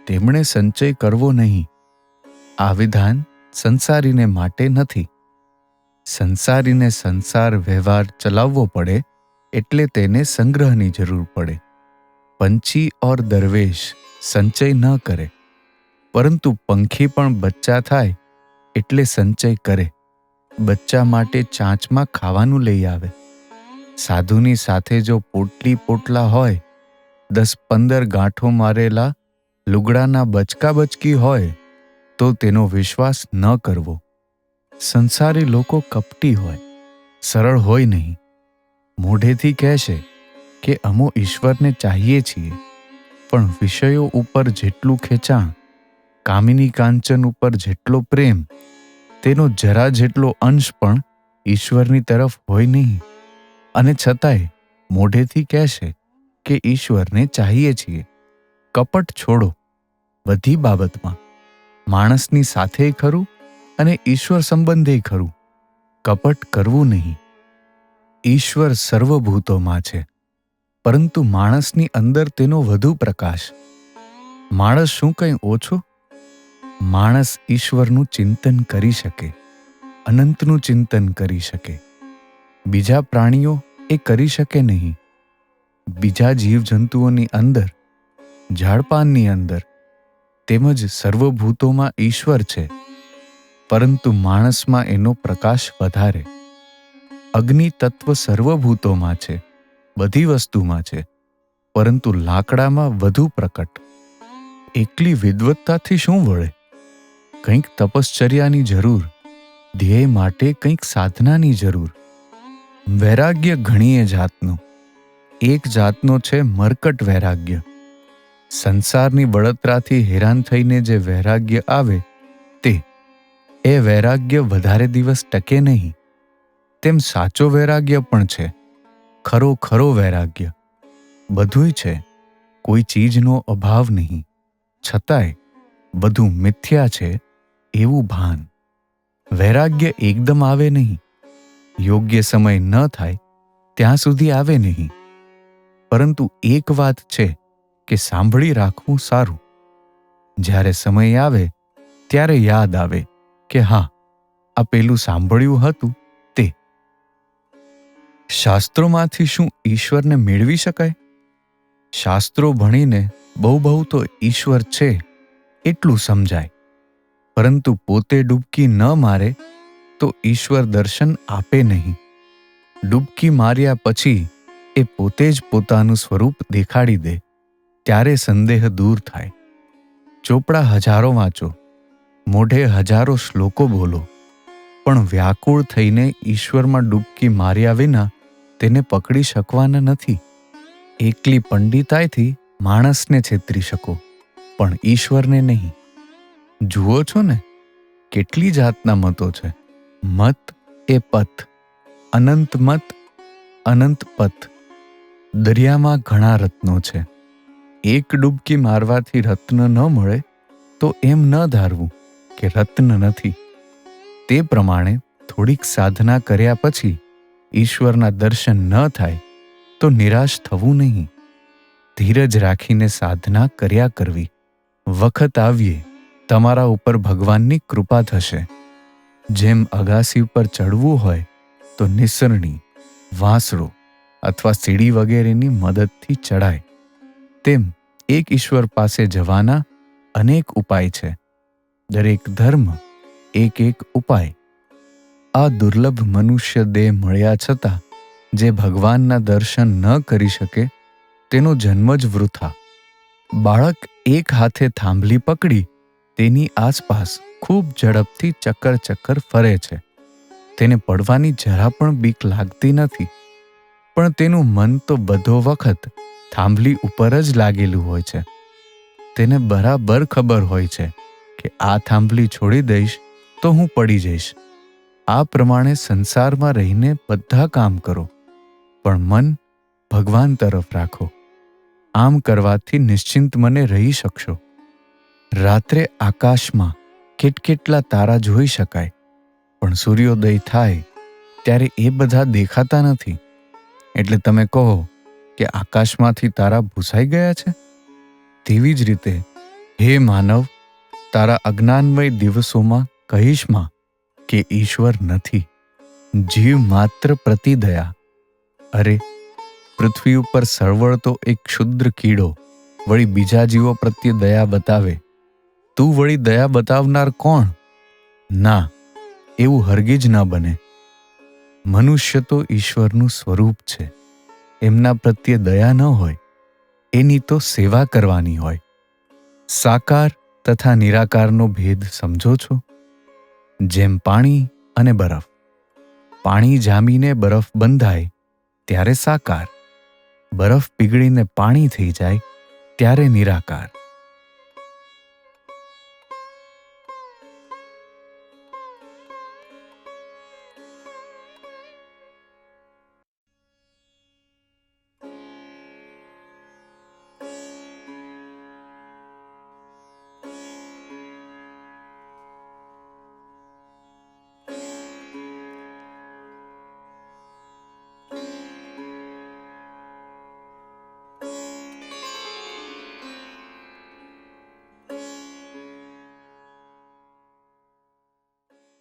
તેમણે સંચય કરવો નહીં. આ વિધાન સંસારીને માટે નથી. સંસારીને સંસાર વ્યવહાર ચલાવવો પડે એટલે તેને સંગ્રહની જરૂર પડે. પંછી ઓર દરવેશ સંચય ન કરે, પરંતુ પંખી પણ બચ્ચા થાય એટલે સંચય કરે. બચ્ચા માટે ચાંચમાં ખાવાનું લઈ આવે. સાધુની સાથે જો પોટલા હોય, 10-15 ગાંઠો મારેલા લુગડાના બચકી હોય, તો તેનો વિશ્વાસ ન કરવો. સંસારી લોકો કપટી હોય, સરળ હોય નહીં. મોઢેથી કહેશે કે અમો ઈશ્વરને ચાહીએ છીએ, પણ વિષયો ઉપર જેટલું ખેંચાણ, કામિની કાંચન ઉપર જેટલો પ્રેમ, તેનો જરા જેટલો અંશ પણ ઈશ્વરની તરફ હોય નહીં. અને છતાંય મોઢેથી કહેશે કે ઈશ્વરને ચાહીએ છીએ. કપટ છોડો બધી બાબતમાં. માણસની સાથે ખરું અને ઈશ્વર સંબંધે ખરું. કપટ કરવું નહીં. ઈશ્વર સર્વભૂતોમાં છે, પરંતુ માણસની અંદર તેનો વધુ પ્રકાશ. માણસ શું કંઈ ઓછું? માણસ ઈશ્વરનું ચિંતન કરી શકે, અનંતનું ચિંતન કરી શકે. બીજા પ્રાણીઓ એ કરી શકે નહીં. બીજા જીવજંતુઓની અંદર, ઝાડપાનની અંદર, તેમજ સર્વભૂતોમાં ઈશ્વર છે, પરંતુ માણસમાં એનો પ્રકાશ વધારે. અગ્નિ તત્વ સર્વભૂતોમાં છે, બધી વસ્તુમાં છે, પરંતુ લાકડામાં વધુ પ્રકટ. એકલી વિદ્વત્તાથી શું વળે? કંઈક તપશ્ચર્યાની જરૂર, ધ્યેય માટે કંઈક સાધનાની જરૂર. વૈરાગ્ય ઘણીએ જાતનું. એક જાતનો છે મરકટ વૈરાગ્ય. સંસારની બળતરાથી હેરાન થઈને જે વૈરાગ્ય આવે તે. એ વૈરાગ્ય વધારે દિવસ ટકે નહીં. તેમ સાચો વૈરાગ્ય પણ છે, ખરો વૈરાગ્ય. બધુંય છે, કોઈ ચીજનો અભાવ નહીં, છતાંય બધું મિથ્યા છે, એવું ભાન. વૈરાગ્ય એકદમ આવે નહીં, યોગ્ય સમય ન થાય ત્યાં સુધી આવે નહીં. પરંતુ એક વાત છે કે સાંભળી રાખવું સારું. જ્યારે સમય આવે ત્યારે યાદ આવે કે હા, આ પેલું સાંભળ્યું હતું તે. શાસ્ત્રોમાંથી શું ઈશ્વરને મેળવી શકાય? શાસ્ત્રો ભણીને બહુ તો ઈશ્વર છે એટલું સમજાય, પરંતુ પોતે ડૂબકી ન મારે તો ઈશ્વર દર્શન આપે નહીં. ડૂબકી માર્યા પછી એ પોતે જ પોતાનું સ્વરૂપ દેખાડી દે ત્યારે સંદેહ દૂર થાય. ચોપડા હજારો વાંચો, મોઢે હજારો શ્લોકો બોલો, પણ વ્યાકુળ થઈને ઈશ્વરમાં ડૂબકી માર્યા વિના તેને પકડી શકવાના નથી. એકલી પંડિતાઈથી માણસને છેતરી શકો, પણ ઈશ્વરને નહીં. જુઓ છો ને, કેટલી જાતના મતો છે. મત એ પથ, અનંત મત, અનંત પથ. દરિયામાં ઘણા રત્નો છે. એક ડૂબકી મારવાથી રત્ન ન મળે તો એમ ન ધારવું કે રત્ન નથી. તે પ્રમાણે થોડીક સાધના કર્યા પછી ઈશ્વરના દર્શન ન થાય તો નિરાશ થવું નહીં. ધીરજ રાખીને સાધના કર્યા કરવી. વખત આવીએ તમારા ઉપર ભગવાનની કૃપા થશે. જેમ અગાસી ઉપર ચડવું હોય તો નિસરણી, વાંસળો અથવા સીડી વગેરેની મદદથી ચડાય, તેમ એક ઈશ્વર પાસે જવાના અનેક ઉપાય છે. દરેક ધર્મ એક એક ઉપાય. આ દુર્લભ મનુષ્ય દેહ મળ્યા છતાં જે ભગવાનના દર્શન ન કરી શકે તેનો જન્મ જ વૃથા. બાળક એક હાથે થાંભલી પકડી તેની આસપાસ ખૂબ ઝડપથી ચક્કર ચક્કર ફરે છે. તેને પડવાની જરા પણ બીક લાગતી નથી, પણ તેનું મન તો બધો વખત થાંભલી ઉપર જ લાગેલું હોય છે. તેને બરાબર ખબર હોય છે કે આ થાંભલી છોડી દઈશ તો હું પડી જઈશ. આ પ્રમાણે સંસારમાં રહીને બધા કામ કરો, પણ મન ભગવાન તરફ રાખો. આમ કરવાથી નિશ્ચિંત મને રહી શકશો. રાત્રે આકાશમાં કેટકેટલા તારા જોઈ શકાય, પણ સૂર્યોદય થાય ત્યારે એ બધા દેખાતા નથી. એટલે તમે કહો કે આકાશમાંથી તારા ભૂસાઈ ગયા છે? તેવી જ રીતે હે માનવ, તારા અજ્ઞાનમય દિવસોમાં કહીશમાં કે ઈશ્વર નથી. જીવ માત્ર પ્રતિ દયા. અરે, પૃથ્વી ઉપર સરવળતો એક ક્ષુદ્ર કીડો વળી બીજા જીવો પ્રત્યે દયા બતાવે, તું વળી દયા બતાવનાર કોણ? ના, એવું હરગીજ ન બને. મનુષ્ય તો ઈશ્વરનું સ્વરૂપ છે. એમના પ્રત્યે દયા ન હોય, એની તો સેવા કરવાની હોય. સાકાર તથા નિરાકારનો ભેદ સમજો છો? જેમ પાણી અને બરફ. પાણી જામીને બરફ બંધાય ત્યારે સાકાર, બરફ પીગળીને પાણી થઈ જાય ત્યારે નિરાકાર.